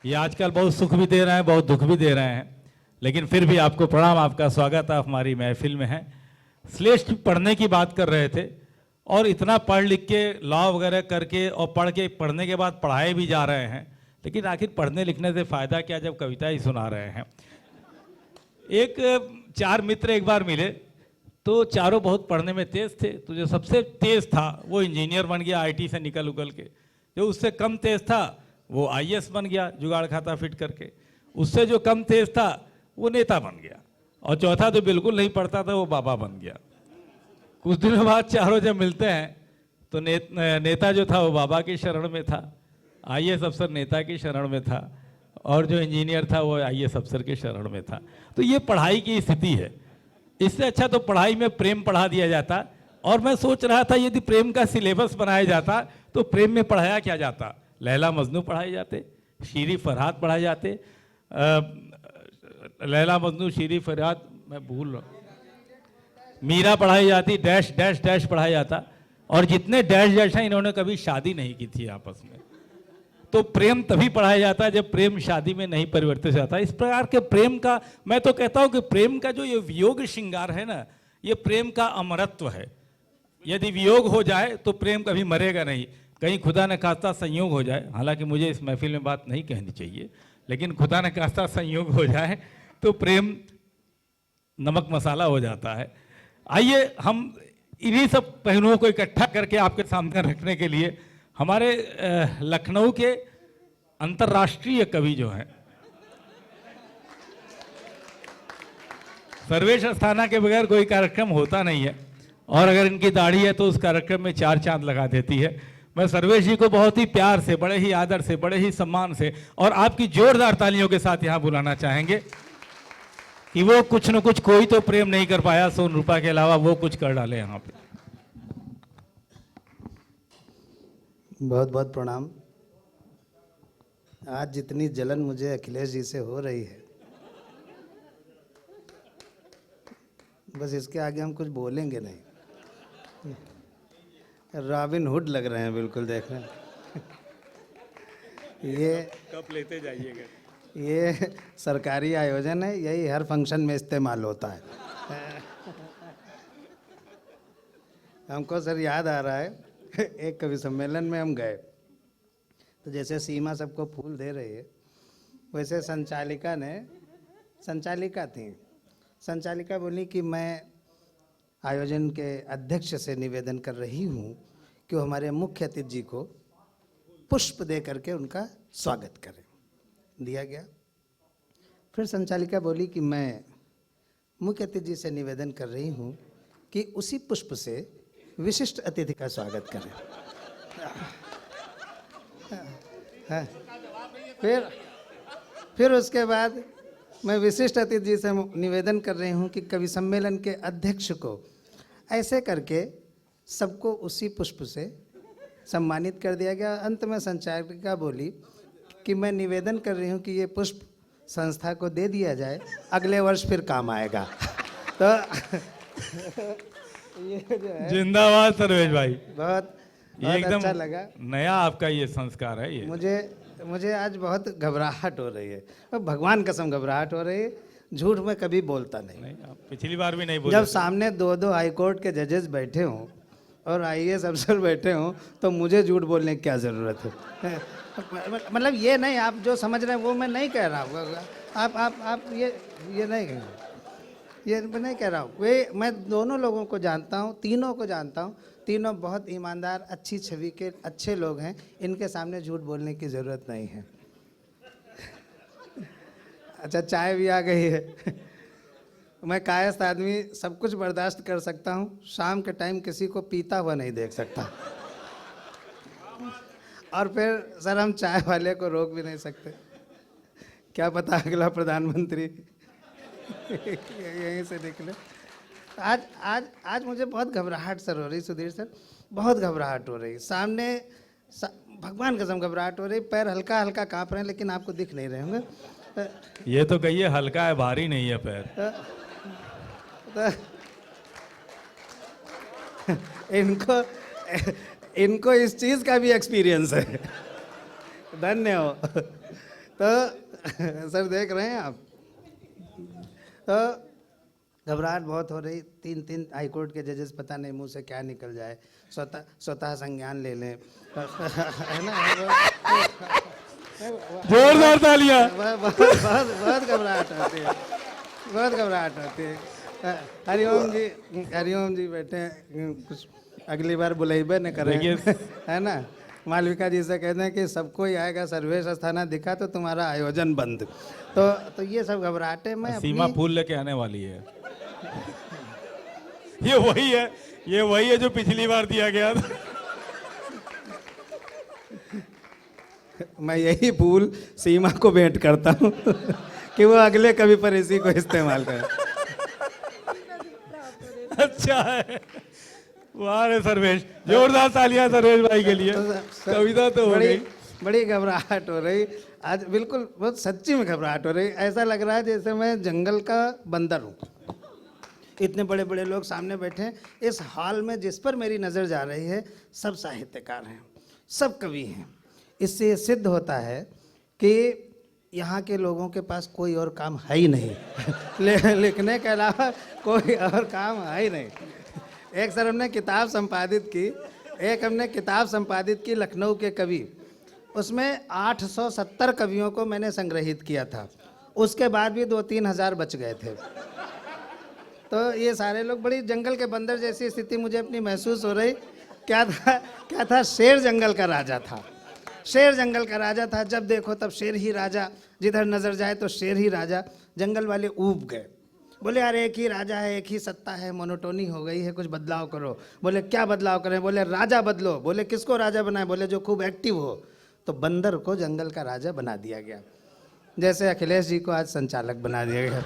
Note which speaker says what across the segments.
Speaker 1: ये आजकल बहुत सुख भी दे रहे हैं, बहुत दुख भी दे रहे हैं, लेकिन फिर भी आपको प्रणाम, आपका स्वागत है, आप हमारी महफिल में हैं। श्रेष्ठ पढ़ने की बात कर रहे थे और इतना पढ़ लिख के लॉ वगैरह करके और पढ़ने के बाद पढ़ाए भी जा रहे हैं, लेकिन आखिर पढ़ने लिखने से फ़ायदा क्या जब कविता ही सुना रहे हैं। एक 4 मित्र एक बार मिले तो चारों बहुत पढ़ने में तेज़ थे, तो जो सबसे तेज़ था वो इंजीनियर बन गया आईटी से निकल उकल के, जो उससे कम तेज़ था वो आईएएस बन गया जुगाड़ खाता फिट करके, उससे जो कम तेज़ था वो नेता बन गया, और चौथा जो बिल्कुल नहीं पढ़ता था वो बाबा बन गया। कुछ दिनों बाद चारों जब मिलते हैं तो नेता जो था वो बाबा की शरण में था, आईएएस अफसर नेता की शरण में था, और जो इंजीनियर था वो आईएएस अफसर के शरण में था। तो ये पढ़ाई की स्थिति है। इससे अच्छा तो पढ़ाई में प्रेम पढ़ा दिया जाता, और मैं सोच रहा था यदि प्रेम का सिलेबस बनाया जाता तो प्रेम में पढ़ाया क्या जाता। लैला मजनू पढ़ाए जाते, शीरी फरहाद पढ़ाए जाते, लैला मजनू शीरी फरहाद मैं भूल रहा हूँ, मीरा पढ़ाई जाती, डैश डैश डैश पढ़ाया जाता, और जितने डैश डैश हैं इन्होंने कभी शादी नहीं की थी आपस में। तो प्रेम तभी पढ़ाया जाता है जब प्रेम शादी में नहीं परिवर्तित जाता। इस प्रकार के प्रेम का मैं तो कहता हूं कि प्रेम का जो ये वियोग श्रृंगार है ना, ये प्रेम का अमरत्व है। यदि वियोग हो जाए तो प्रेम कभी मरेगा नहीं। कहीं खुदा न खास्ता संयोग हो जाए, हालांकि मुझे इस महफिल में बात नहीं कहनी चाहिए, लेकिन खुदा न खास्ता संयोग हो जाए तो प्रेम नमक मसाला हो जाता है। आइए हम इन्हीं सब पहलुओं को इकट्ठा करके आपके सामने रखने के लिए हमारे लखनऊ के अंतर्राष्ट्रीय कवि जो हैं सर्वेश अस्थाना के बगैर कोई कार्यक्रम होता नहीं है, और अगर इनकी दाढ़ी है तो उस कार्यक्रम में 4 चांद लगा देती है। मैं सर्वेश जी को बहुत ही प्यार से, बड़े ही आदर से, बड़े ही सम्मान से और आपकी जोरदार तालियों के साथ यहाँ बुलाना चाहेंगे कि वो कुछ न कुछ, कोई तो प्रेम नहीं कर पाया सोन रूपा के अलावा, वो कुछ कर डाले यहाँ पे।
Speaker 2: बहुत बहुत प्रणाम। आज जितनी जलन मुझे अखिलेश जी से हो रही है, बस इसके आगे हम कुछ बोलेंगे नहीं। रॉबिन हुड लग रहे हैं बिल्कुल, देखने ये
Speaker 1: कप लेते जाइएगा।
Speaker 2: ये सरकारी आयोजन है, यही हर फंक्शन में इस्तेमाल होता है। हमको सर याद आ रहा है, एक कवि सम्मेलन में हम गए तो जैसे सीमा सबको फूल दे रही है, वैसे संचालिका बोली कि मैं आयोजन के अध्यक्ष से निवेदन कर रही हूँ कि वो हमारे मुख्य अतिथि जी को पुष्प दे करके उनका स्वागत करें। दिया गया। फिर संचालिका बोली कि मैं मुख्य अतिथि जी से निवेदन कर रही हूँ कि उसी पुष्प से विशिष्ट अतिथि का स्वागत करें। फिर उसके बाद मैं विशिष्ट अतिथि जी से निवेदन कर रही हूँ कि कवि सम्मेलन के अध्यक्ष को ऐसे करके सबको उसी पुष्प से सम्मानित कर दिया गया। अंत में संचालिका बोली कि मैं निवेदन कर रही हूँ कि ये पुष्प संस्था को दे दिया जाए, अगले वर्ष फिर काम आएगा। तो ये जो है,
Speaker 1: जिंदाबाद सर्वेश भाई,
Speaker 2: बहुत
Speaker 1: एकदम
Speaker 2: अच्छा लगा।
Speaker 1: नया आपका ये संस्कार है। ये
Speaker 2: मुझे आज बहुत घबराहट हो रही है, और भगवान कसम घबराहट हो रही है। झूठ में कभी बोलता नहीं।
Speaker 1: आप पिछली बार भी नहीं बोले।
Speaker 2: जब सामने 2 हाईकोर्ट के जजेस बैठे हों और आईएएस अफसर बैठे हों तो मुझे झूठ बोलने की क्या ज़रूरत है। मतलब ये नहीं, आप जो समझ रहे हैं वो मैं नहीं कह रहा हूँ। आप ये नहीं कह रहे, ये मैं नहीं कह रहा हूँ। मैं दोनों लोगों को जानता हूँ, तीनों को जानता हूँ। तीनों बहुत ईमानदार, अच्छी छवि के अच्छे लोग हैं। इनके सामने झूठ बोलने की ज़रूरत नहीं है। अच्छा, चाय भी आ गई है। मैं कायस्थ आदमी सब कुछ बर्दाश्त कर सकता हूँ, शाम के टाइम किसी को पीता हुआ नहीं देख सकता। और फिर सर हम चाय वाले को रोक भी नहीं सकते, क्या पता अगला प्रधानमंत्री यहीं से निकले। आज मुझे बहुत घबराहट सर हो रही, सुधीर सर, बहुत घबराहट हो रही। सामने भगवान कसम घबराहट हो रही। पैर हल्का हल्का कांप रहे हैं, लेकिन आपको दिख नहीं रहे होंगे।
Speaker 1: ये तो कहिए हल्का है, भारी नहीं है पैर। इनको इस चीज़ का भी एक्सपीरियंस है। धन्य हो।
Speaker 2: तो सर देख रहे हैं आप, तो घबराहट बहुत हो रही। तीन तीन हाईकोर्ट के जजेस, पता नहीं मुंह से क्या निकल जाए, स्वतः संज्ञान ले लें, है ना।
Speaker 1: जोरदार तालियां।
Speaker 2: बहुत बहुत बहुत घबराहट होती है, बहुत घबराहट होती है। हरिओम जी बैठे हैं, कुछ अगली बार बुलाइबे न करेंगे, है ना। मालविका जी से कहते हैं कि सबको ही आएगा, सर्वेश अस्थाना दिखा तो तुम्हारा आयोजन बंद। तो ये सब घबराहटे में
Speaker 1: सीमा फूल लेके आने वाली है। ये वही है, ये वही है जो पिछली बार दिया गया था।
Speaker 2: मैं यही फूल सीमा को भेंट करता हूँ कि वो अगले कभी पर इसी को इस्तेमाल करे।
Speaker 1: अच्छा है, वाह रे सर्वेश, जोरदार तालियां सर्वेश भाई के लिए। कविता तो हो गई।
Speaker 2: बड़ी घबराहट हो रही आज, बिल्कुल बहुत सच्ची में घबराहट हो रही। ऐसा लग रहा है जैसे मैं जंगल का बंदर हूँ। इतने बड़े बड़े लोग सामने बैठे हैं। इस हॉल में जिस पर मेरी नज़र जा रही है सब साहित्यकार हैं, सब कवि हैं। इससे ये सिद्ध होता है कि यहाँ के लोगों के पास कोई और काम है ही नहीं लिखने के अलावा कोई और काम है ही नहीं। एक सर हमने किताब संपादित की लखनऊ के कवि, उसमें 870 कवियों को मैंने संग्रहित किया था। उसके बाद भी 2-3 हज़ार बच गए थे। तो ये सारे लोग, बड़ी जंगल के बंदर जैसी स्थिति मुझे अपनी महसूस हो रही। क्या था, शेर जंगल का राजा था। शेर जंगल का राजा था, जब देखो तब शेर ही राजा, जिधर नजर जाए तो शेर ही राजा। जंगल वाले ऊब गए, बोले यार एक ही राजा है, एक ही सत्ता है, मोनोटोनी हो गई है, कुछ बदलाव करो। बोले क्या बदलाव करें? बोले राजा बदलो। बोले किसको राजा बनाए? बोले जो खूब एक्टिव हो। तो बंदर को जंगल का राजा बना दिया गया, जैसे अखिलेश जी को आज संचालक बना दिया गया।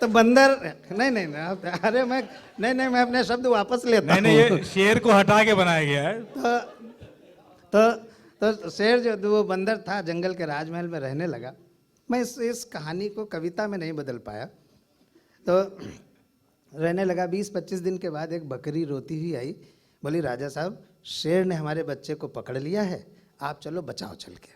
Speaker 2: तो बंदर नहीं, अरे मैं अपने शब्द वापस लेता हूँ।
Speaker 1: नहीं, ये शेर को हटा के बनाया गया है।
Speaker 2: तो शेर जो वो बंदर था जंगल के राजमहल में रहने लगा। मैं इस कहानी को कविता में नहीं बदल पाया। तो रहने लगा। 20-25 दिन के बाद एक बकरी रोती हुई आई, बोली राजा साहब शेर ने हमारे बच्चे को पकड़ लिया है, आप चलो बचाओ चल के।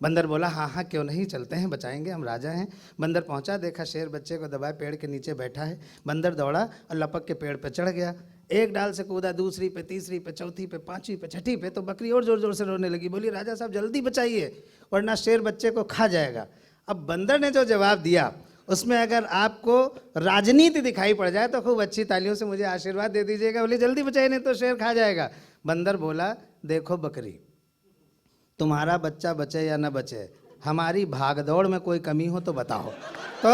Speaker 2: बंदर बोला हाँ क्यों नहीं, चलते हैं, बचाएंगे, हम राजा हैं। बंदर पहुंचा, देखा शेर बच्चे को दबाए पेड़ के नीचे बैठा है। बंदर दौड़ा और लपक के पेड़ पे चढ़ गया। एक डाल से कूदा, दूसरी पे, तीसरी पे, चौथी पे, पांचवी पे, छठी पे। तो बकरी और जोर जोर से रोने लगी, बोली राजा साहब जल्दी बचाइए वरना शेर बच्चे को खा जाएगा। अब बंदर ने जो जवाब दिया उसमें अगर आपको राजनीति दिखाई पड़ जाए तो खूब अच्छी तालियों से मुझे आशीर्वाद दे दीजिएगा। बोली जल्दी बचाइए नहीं तो शेर खा जाएगा। बंदर बोला देखो बकरी, तुम्हारा बच्चा बचे या न बचे, हमारी भागदौड़ में कोई कमी हो तो बताओ। तो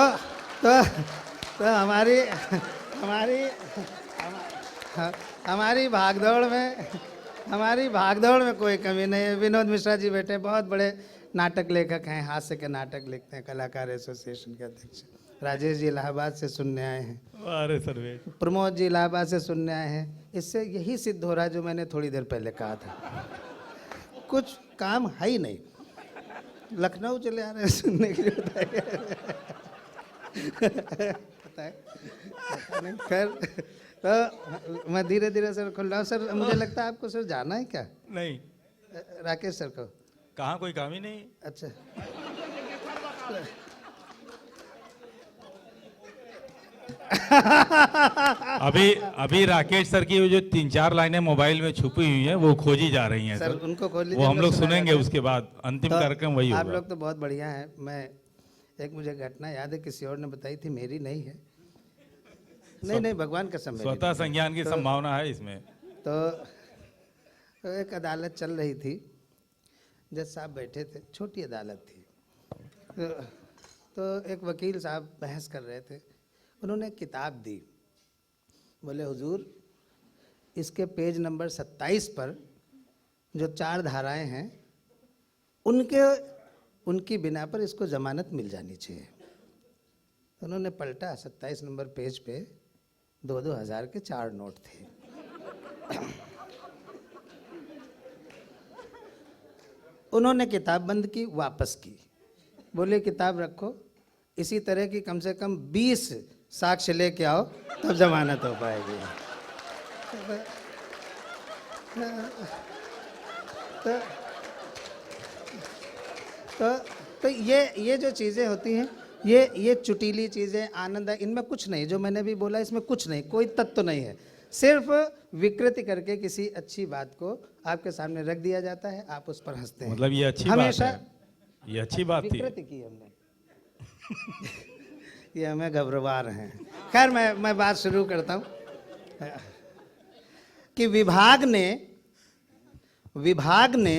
Speaker 2: हमारी भागदौड़ में कोई कमी नहीं है। विनोद मिश्रा जी बैठे, बहुत बड़े नाटक लेखक हैं, हास्य के नाटक लिखते हैं, कलाकार एसोसिएशन के अध्यक्ष। राजेश जी इलाहाबाद से सुनने आए हैं,
Speaker 1: अरे सर्वेश।
Speaker 2: प्रमोद जी इलाहाबाद से सुनने आए हैं। इससे यही सिद्ध हो रहा है जो मैंने थोड़ी देर पहले कहा था, कुछ काम है ही नहीं। लखनऊ चले आ रहे हैं सुनने के लिए, बताए खैर। तो मैं धीरे धीरे सर खुल रहा हूँ। सर मुझे लगता है आपको सर जाना है क्या?
Speaker 1: नहीं,
Speaker 2: राकेश सर को
Speaker 1: कहाँ कोई काम ही नहीं।
Speaker 2: अच्छा
Speaker 1: अभी राकेश सर की जो 3-4 लाइनें मोबाइल में छुपी हुई हैं वो खोजी जा रही हैं
Speaker 2: सर, उनको खोल लीजिए,
Speaker 1: वो हम लोग सुनेंगे उसके बाद अंतिम कार्यक्रम वही होगा।
Speaker 2: आप लोग तो बहुत बढ़िया हैं। मैं एक मुझे घटना याद है, किसी और ने बताई थी, मेरी नहीं है। नहीं भगवान कसम,
Speaker 1: स्वतः संज्ञान की संभावना है इसमें।
Speaker 2: तो एक अदालत चल रही थी, जज साहब बैठे थे, छोटी अदालत थी। तो एक वकील साहब बहस कर रहे थे। उन्होंने किताब दी, बोले हुजूर इसके पेज नंबर 27 पर जो 4 धाराएं हैं उनकी बिना पर इसको जमानत मिल जानी चाहिए। उन्होंने पलटा, 27 नंबर पेज पे 2-2 हज़ार के 4 नोट थे। उन्होंने किताब बंद की, वापस की, बोले किताब रखो, इसी तरह की कम से कम 20 साक्ष्य लेके आओ तब जमानत हो पाएगी। तो तो तो ये जो चीज़ें होती हैं, ये चुटीली चीज़ें, आनंद है, इनमें कुछ नहीं, जो मैंने भी बोला इसमें कुछ नहीं, कोई तत्व नहीं है। सिर्फ विकृति करके किसी अच्छी बात को आपके सामने रख दिया जाता है, आप उस पर हंसते हैं।
Speaker 1: मतलब ये अच्छी
Speaker 2: हमेशा
Speaker 1: बात है, ये अच्छी बात थी।
Speaker 2: विकृति की हमने ये हमें घबरा रहे हैं। खैर मैं बात शुरू करता हूँ कि विभाग ने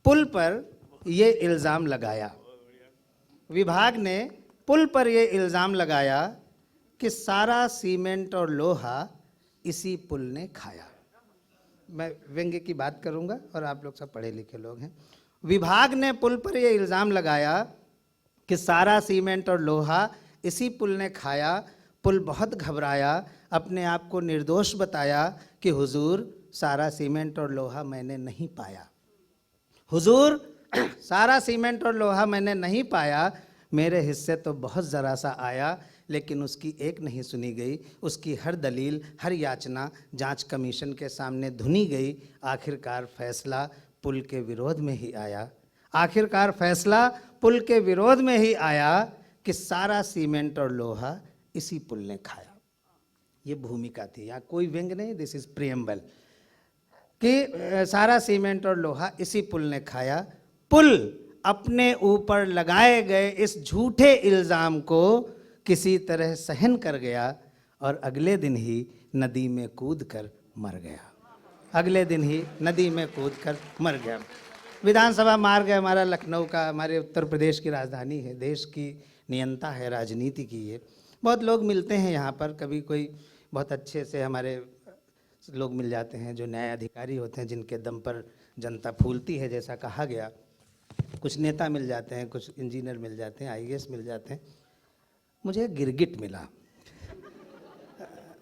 Speaker 2: पुल पर ये इल्ज़ाम लगाया, विभाग ने पुल पर ये इल्ज़ाम लगाया कि सारा सीमेंट और लोहा इसी पुल ने खाया। मैं व्यंग्य की बात करूंगा और आप लोग सब पढ़े लिखे लोग हैं। विभाग ने पुल पर ये इल्ज़ाम लगाया कि सारा सीमेंट और लोहा इसी पुल ने खाया। पुल बहुत घबराया, अपने आप को निर्दोष बताया कि हुजूर सारा सीमेंट और लोहा मैंने नहीं पाया, हुजूर सारा सीमेंट और लोहा मैंने नहीं पाया, मेरे हिस्से तो बहुत ज़रा सा आया, लेकिन उसकी एक नहीं सुनी गई, उसकी हर दलील, हर याचना जांच कमीशन के सामने धुनी गई। आखिरकार फैसला पुल के विरोध में ही आया, आखिरकार फैसला पुल के विरोध में ही आया कि सारा सीमेंट और लोहा इसी पुल ने खाया। ये भूमिका थी, यहाँ कोई व्यंग नहीं, दिस इज प्रियम्बल, कि सारा सीमेंट और लोहा इसी पुल ने खाया। पुल अपने ऊपर लगाए गए इस झूठे इल्ज़ाम को किसी तरह सहन कर गया और अगले दिन ही नदी में कूदकर मर गया, अगले दिन ही नदी में कूदकर मर गया। विधानसभा मार्ग है हमारा लखनऊ का, हमारे उत्तर प्रदेश की राजधानी है, देश की नियंता है राजनीति की। ये बहुत लोग मिलते हैं यहाँ पर, कभी कोई बहुत अच्छे से हमारे लोग मिल जाते हैं जो न्याय अधिकारी होते हैं, जिनके दम पर जनता फूलती है, जैसा कहा गया। कुछ नेता मिल जाते हैं, कुछ इंजीनियर मिल जाते हैं, आईएएस मिल जाते हैं। मुझे गिरगिट मिला,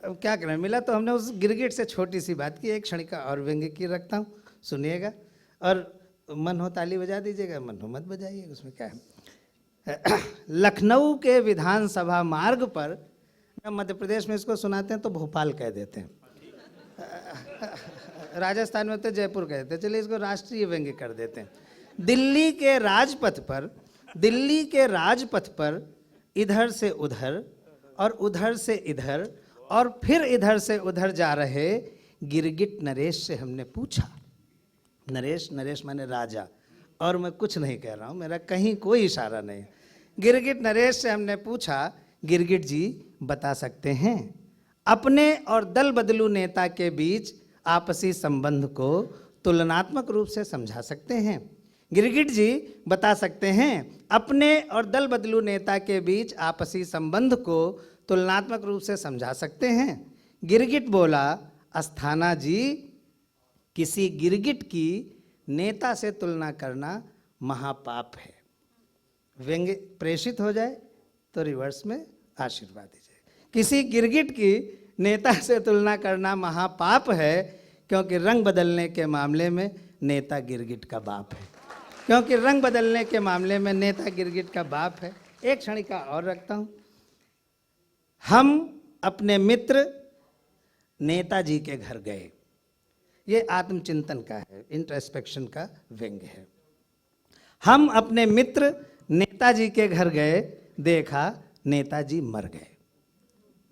Speaker 2: अब क्या करें, मिला तो हमने उस गिरगिट से छोटी सी बात की। एक क्षण का और व्यंग्य की रखता हूँ, सुनिएगा, और मन हो ताली बजा दीजिएगा, मन हो मत बजाइए, उसमें क्या है। लखनऊ के विधानसभा मार्ग पर, मध्य प्रदेश में इसको सुनाते हैं तो भोपाल कह देते हैं, राजस्थान में तो जयपुर कह देते हैं, चलिए इसको राष्ट्रीय व्यंग्य कर देते हैं। दिल्ली के राजपथ पर इधर से उधर और उधर से इधर और फिर इधर से उधर जा रहे गिरगिट नरेश से हमने पूछा, नरेश माने राजा, और मैं कुछ नहीं कह रहा हूँ, मेरा कहीं कोई इशारा नहीं। गिरगिट नरेश से हमने पूछा, गिरगिट जी बता सकते हैं अपने और दल बदलू नेता के बीच आपसी संबंध को तुलनात्मक रूप से समझा सकते हैं? गिरगिट जी बता सकते हैं अपने और दल बदलू नेता के बीच आपसी संबंध को तुलनात्मक रूप से समझा सकते हैं? गिरगिट बोला, अस्थाना जी, किसी गिरगिट की नेता से तुलना करना महापाप है। व्यंग्य प्रेषित हो जाए तो रिवर्स में आशीर्वाद दीजिए। किसी गिरगिट की नेता से तुलना करना महापाप है, क्योंकि रंग बदलने के मामले में नेता गिरगिट का बाप है, क्योंकि रंग बदलने के मामले में नेता गिरगिट का बाप है। एक क्षणिका और रखता हूं। हम अपने मित्र नेताजी के घर गए, ये आत्मचिंतन का है, इंट्रोस्पेक्शन का व्यंग्य है। हम अपने मित्र नेताजी के घर गए, देखा नेताजी मर गए।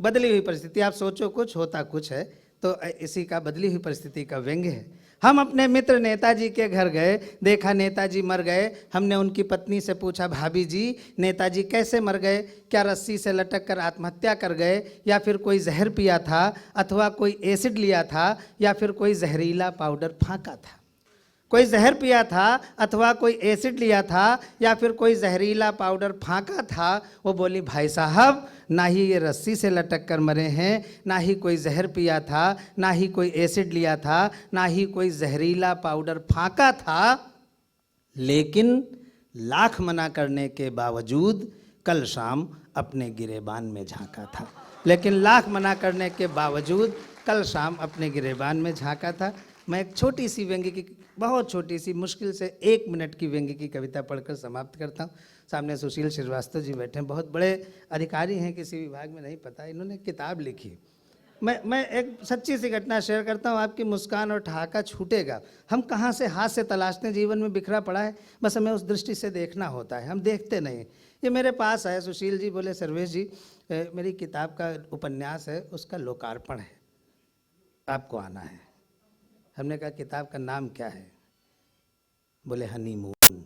Speaker 2: बदली हुई परिस्थिति, आप सोचो कुछ होता कुछ है, तो इसी का बदली हुई परिस्थिति का व्यंग्य है। हम अपने मित्र नेताजी के घर गए, देखा नेताजी मर गए। हमने उनकी पत्नी से पूछा, भाभी जी नेताजी कैसे मर गए? क्या रस्सी से लटक कर आत्महत्या कर गए, या फिर कोई जहर पिया था, अथवा कोई एसिड लिया था, या फिर कोई जहरीला पाउडर फाँका था? कोई जहर पिया था, अथवा कोई एसिड लिया था, या फिर कोई जहरीला पाउडर फाँका था? वो बोली, भाई साहब ना ही ये रस्सी से लटक कर मरे हैं, ना ही कोई जहर पिया था, ना ही कोई एसिड लिया था, ना ही कोई जहरीला पाउडर फाँका था, लेकिन लाख मना करने के बावजूद कल शाम अपने गिरेबान में झांका था। लेकिन लाख मना करने के बावजूद कल शाम अपने गिरेबान में झांका था। मैं एक छोटी सी व्यंग्य की, बहुत छोटी सी, मुश्किल से 1 मिनट की व्यंग्य की कविता पढ़कर समाप्त करता हूँ। सामने सुशील श्रीवास्तव जी बैठे हैं, बहुत बड़े अधिकारी हैं, किसी विभाग में नहीं पता, इन्होंने किताब लिखी मैं एक सच्ची सी घटना शेयर करता हूँ, आपकी मुस्कान और ठहाका छूटेगा। हम कहाँ से हाथ से तलाशते हैं, जीवन में बिखरा पड़ा है, बस हमें उस दृष्टि से देखना होता है, हम देखते नहीं। ये मेरे पास है, सुशील जी बोले सर्वेश जी मेरी किताब का उपन्यास है, उसका लोकार्पण है, आपको आना है। हमने कहा किताब का नाम क्या है? बोले हनीमून।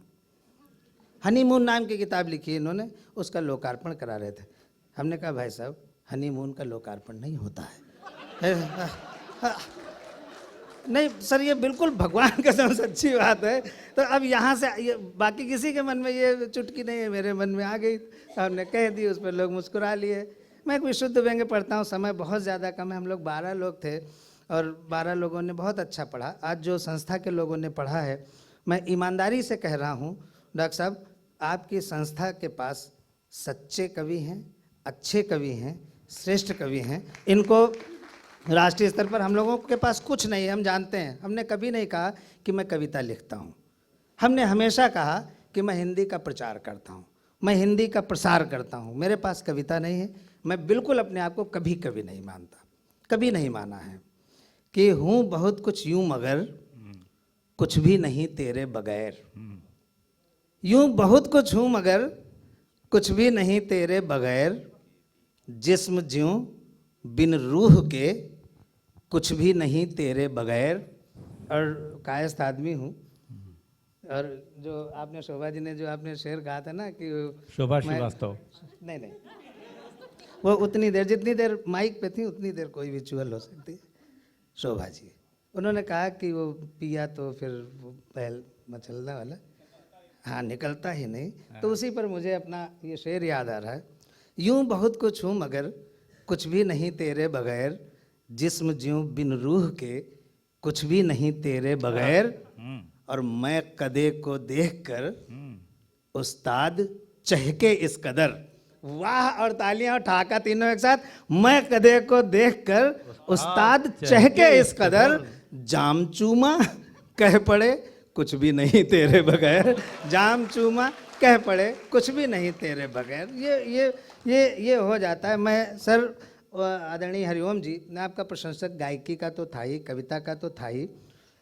Speaker 2: हनीमून नाम की किताब लिखी इन्होंने, उसका लोकार्पण करा रहे थे। हमने कहा भाई साहब हनीमून का लोकार्पण नहीं होता है। नहीं सर, ये बिल्कुल भगवान कसम सच्ची बात है। तो अब यहाँ से ये बाकी किसी के मन में ये चुटकी नहीं है, मेरे मन में आ गई, हमने कह दी, उस पर लोग मुस्कुरा लिए। मैं एक विशुद्ध व्यंग्य पढ़ता हूँ, समय बहुत ज़्यादा कम है, हम लोग 12 लोग थे और 12 लोगों ने बहुत अच्छा पढ़ा। आज जो संस्था के लोगों ने पढ़ा है, मैं ईमानदारी से कह रहा हूँ डॉक्टर साहब, आपकी संस्था के पास सच्चे कवि हैं, अच्छे कवि हैं, श्रेष्ठ कवि हैं। इनको राष्ट्रीय स्तर पर हम लोगों के पास कुछ नहीं है, हम जानते हैं। हमने कभी नहीं कहा कि मैं कविता लिखता हूँ, हमने हमेशा कहा कि मैं हिंदी का प्रचार करता हूँ, मैं हिंदी का प्रसार करता हूँ। मेरे पास कविता नहीं है, मैं बिल्कुल अपने आप को कभी कभी नहीं मानता, कभी नहीं माना है कि हूँ बहुत कुछ यूँ मगर कुछ भी नहीं तेरे बगैर। यूँ बहुत कुछ हूँ मगर कुछ भी नहीं तेरे बगैर, जिस्म ज्यों बिन रूह के कुछ भी नहीं तेरे बगैर। और कायस्थ आदमी हूँ। और जो आपने शोभा जी ने जो आपने शेर कहा था ना कि
Speaker 1: शोभा श्रीवास्तव,
Speaker 2: नहीं वो उतनी देर, जितनी देर माइक पे थी उतनी देर कोई भी चुहल हो सकती है। शोभा जी उन्होंने कहा कि वो पिया तो फिर वो पहल मचलने वाला, हाँ निकलता ही नहीं। तो उसी पर मुझे अपना ये शेर याद आ रहा है। यूं बहुत कुछ हूँ मगर कुछ भी नहीं तेरे बगैर, जिस्म ज्यों बिन रूह के कुछ भी नहीं तेरे बगैर। और मैं कदे को देखकर उस्ताद चहके इस कदर। वाह, और तालियां और ठहाका तीनों एक साथ। मैं कदे को देखकर उस्ताद चहके इस कदर, जाम चूमा कह पड़े कुछ भी नहीं तेरे बगैर। जाम चूमा कह पड़े कुछ भी नहीं तेरे बगैर। ये हो जाता है। मैं सर आदरणीय हरिओम जी, मैं आपका प्रशंसक गायकी का तो था ही, कविता का तो था ही,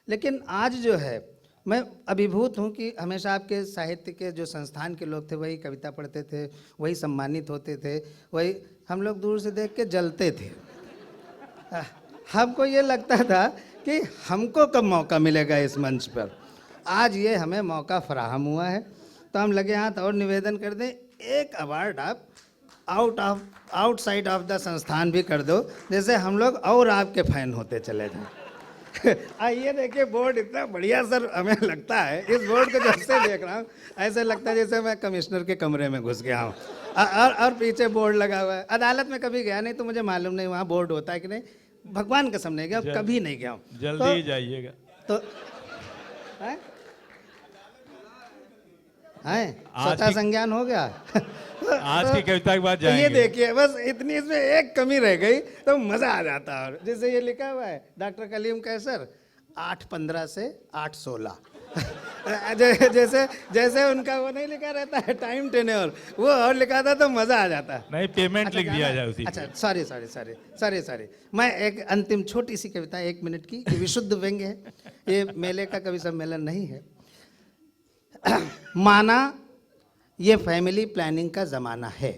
Speaker 2: लेकिन आज जो है मैं अभिभूत हूँ कि हमेशा आपके साहित्य के जो संस्थान के लोग थे वही कविता पढ़ते थे, वही सम्मानित होते थे, वही हम लोग दूर से देख के जलते थे। हमको ये लगता था कि हमको कब मौका मिलेगा इस मंच पर। आज ये हमें मौका फराहम हुआ है, तो हम लगे हाथ और निवेदन कर दें, एक अवार्ड आप आउटसाइड ऑफ द संस्थान भी कर दो, जैसे हम लोग और आपके फैन होते चले जाएं। आइए देखिए, बोर्ड इतना बढ़िया सर, हमें लगता है इस बोर्ड को जब से देख रहा हूँ ऐसे लगता है जैसे मैं कमिश्नर के कमरे में घुस गया हूँ। और पीछे बोर्ड लगा हुआ है। अदालत में कभी गया नहीं तो मुझे मालूम नहीं वहाँ बोर्ड होता है कि नहीं, भगवान कसम नहीं गया, कभी नहीं गया हूँ।
Speaker 1: जल्दी ही जाइएगा।
Speaker 2: तो स्वतः संज्ञान हो गया।
Speaker 1: आज की कविता के बाद जाएंगे।
Speaker 2: ये देखिए, बस इतनी इसमें एक कमी रह गई तो मजा आ जाता। और जैसे ये लिखा हुआ है डॉक्टर कलीम कैसर 8/15 से 8/16। जैसे उनका वो नहीं लिखा रहता है टाइम टेन्योर, वो और लिखा था तो मजा आ जाता।
Speaker 1: नहीं, पेमेंट लिख दिया जाए उसी।
Speaker 2: अच्छा सॉरी, मैं एक अंतिम छोटी सी कविता 1 मिनट की, विशुद्ध व्यंग्य है, ये मेले का कवि सम्मेलन नहीं है। माना ये फैमिली प्लानिंग का ज़माना है,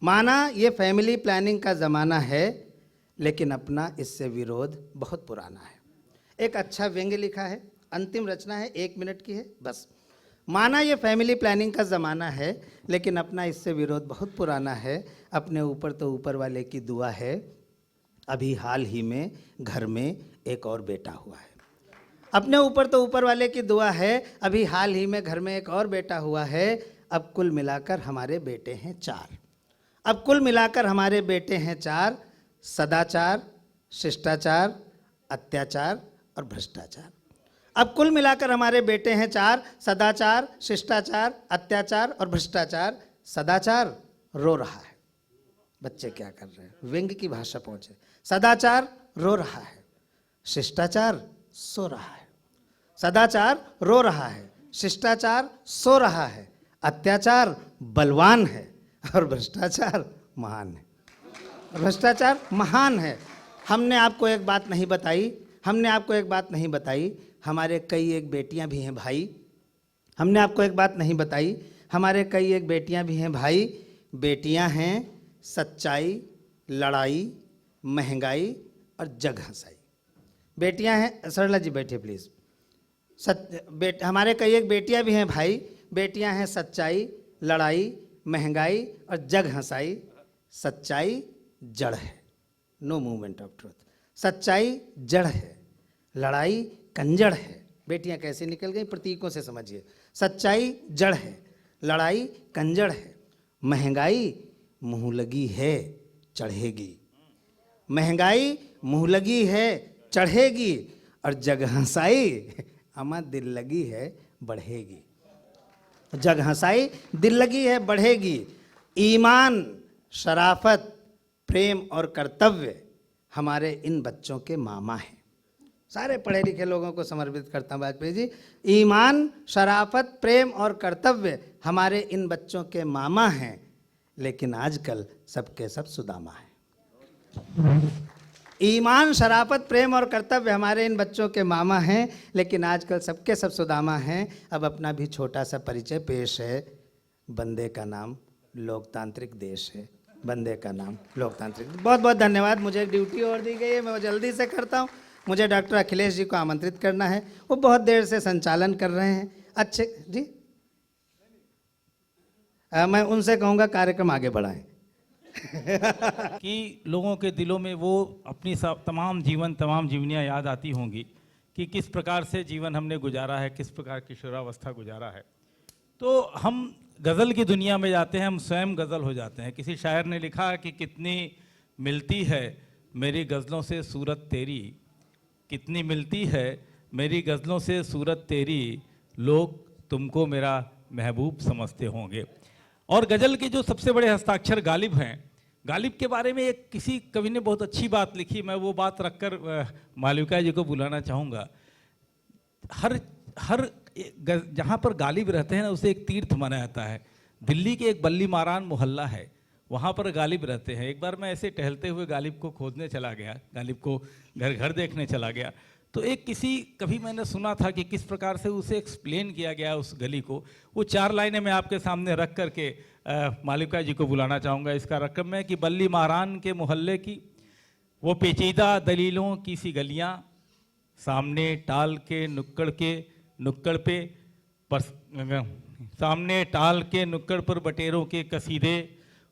Speaker 2: माना ये फैमिली प्लानिंग का ज़माना है, लेकिन अपना इससे विरोध बहुत पुराना है। एक अच्छा व्यंग्य लिखा है, अंतिम रचना है, 1 मिनट की है बस। माना ये फैमिली प्लानिंग का ज़माना है, लेकिन अपना इससे विरोध बहुत पुराना है। अपने ऊपर तो ऊपर वाले की दुआ है, अभी हाल ही में घर में एक और बेटा हुआ है। अपने ऊपर तो ऊपर वाले की दुआ है, अभी हाल ही में घर में एक और बेटा हुआ है। अब कुल मिलाकर हमारे बेटे हैं 4। अब कुल मिलाकर हमारे बेटे हैं 4, सदाचार, शिष्टाचार, अत्याचार और भ्रष्टाचार। अब कुल मिलाकर हमारे बेटे हैं 4, सदाचार, शिष्टाचार, अत्याचार और भ्रष्टाचार। सदाचार रो रहा है, बच्चे क्या कर रहे हैं, व्यंग्य की भाषा पहुंचे। सदाचार रो रहा है, शिष्टाचार सो रहा है। सदाचार रो रहा है, शिष्टाचार सो रहा है, अत्याचार बलवान है और भ्रष्टाचार महान है। भ्रष्टाचार महान है। हमने आपको एक बात नहीं बताई, हमारे कई एक बेटियां भी हैं भाई। हमने आपको एक बात नहीं बताई, हमारे कई एक बेटियां भी हैं भाई। बेटियां हैं सच्चाई, लड़ाई, महंगाई और जग हंसाई। बेटियां हैं, सरला जी बैठिए प्लीज़। हमारे कई एक बेटियां भी हैं भाई। बेटियां हैं सच्चाई, लड़ाई, महंगाई और जग हंसाई। सच्चाई जड़ है, नो मूवमेंट ऑफ ट्रुथ। सच्चाई जड़ है, लड़ाई कंजड़ है। बेटियां कैसे निकल गई, प्रतीकों से समझिए। सच्चाई जड़ है, लड़ाई कंजड़ है, महंगाई मुँह लगी है चढ़ेगी। महंगाई मुँह लगी है चढ़ेगी और जग हंसाई अमा दिल लगी है बढ़ेगी। जग हंसाई दिल लगी है बढ़ेगी। ईमान, शराफत, प्रेम और कर्तव्य हमारे इन बच्चों के मामा हैं। सारे पढ़े लिखे लोगों को समर्पित करता हूँ वाजपेयी जी। ईमान, शराफत, प्रेम और कर्तव्य हमारे इन बच्चों के मामा हैं, लेकिन आजकल सबके सब सुदामा हैं। ईमान, शराफत, प्रेम और कर्तव्य हमारे इन बच्चों के मामा हैं, लेकिन आजकल सबके सब सुदामा हैं। अब अपना भी छोटा सा परिचय पेश है। बंदे का नाम लोकतांत्रिक देश है, बंदे का नाम लोकतांत्रिक। बहुत बहुत धन्यवाद। मुझे एक ड्यूटी और दी गई है, मैं वो जल्दी से करता हूँ। मुझे डॉक्टर अखिलेश जी को आमंत्रित करना है, वो बहुत देर से संचालन कर रहे हैं। अच्छे जी, मैं उनसे कहूँगा कार्यक्रम आगे बढ़ाएं।
Speaker 1: कि लोगों के दिलों में वो अपनी तमाम जीवनियाँ याद आती होंगी कि किस प्रकार से जीवन हमने गुजारा है, किस प्रकार किशोरावस्था गुजारा है। तो हम गज़ल की दुनिया में जाते हैं, हम स्वयं गज़ल हो जाते हैं। किसी शायर ने लिखा कि कितनी मिलती है मेरी गज़लों से सूरत तेरी, कितनी मिलती है मेरी गज़लों से सूरत तेरी, लोग तुमको मेरा महबूब समझते होंगे। और गज़ल के जो सबसे बड़े हस्ताक्षर गालिब हैं, गालिब के बारे में एक किसी कवि ने बहुत अच्छी बात लिखी, मैं वो बात रखकर मालविका जी को बुलाना चाहूँगा। हर जहाँ पर गालिब रहते हैं ना, उसे एक तीर्थ माना जाता है। दिल्ली के एक बल्ली मारान मोहल्ला है, वहाँ पर गालिब रहते हैं। एक बार मैं ऐसे टहलते हुए गालिब को खोजने चला गया, गालिब को घर घर देखने चला गया, तो एक कभी मैंने सुना था कि किस प्रकार से उसे एक्सप्लेन किया गया उस गली को। वो 4 लाइनें मैं आपके सामने रख करके मालविका जी को बुलाना चाहूँगा। इसका रकम है कि बल्ली महारान के मोहल्ले की वो पेचीदा दलीलों की सी गलियाँ, सामने टाल के नुक्कड़ पर बटेरों के कसीदे,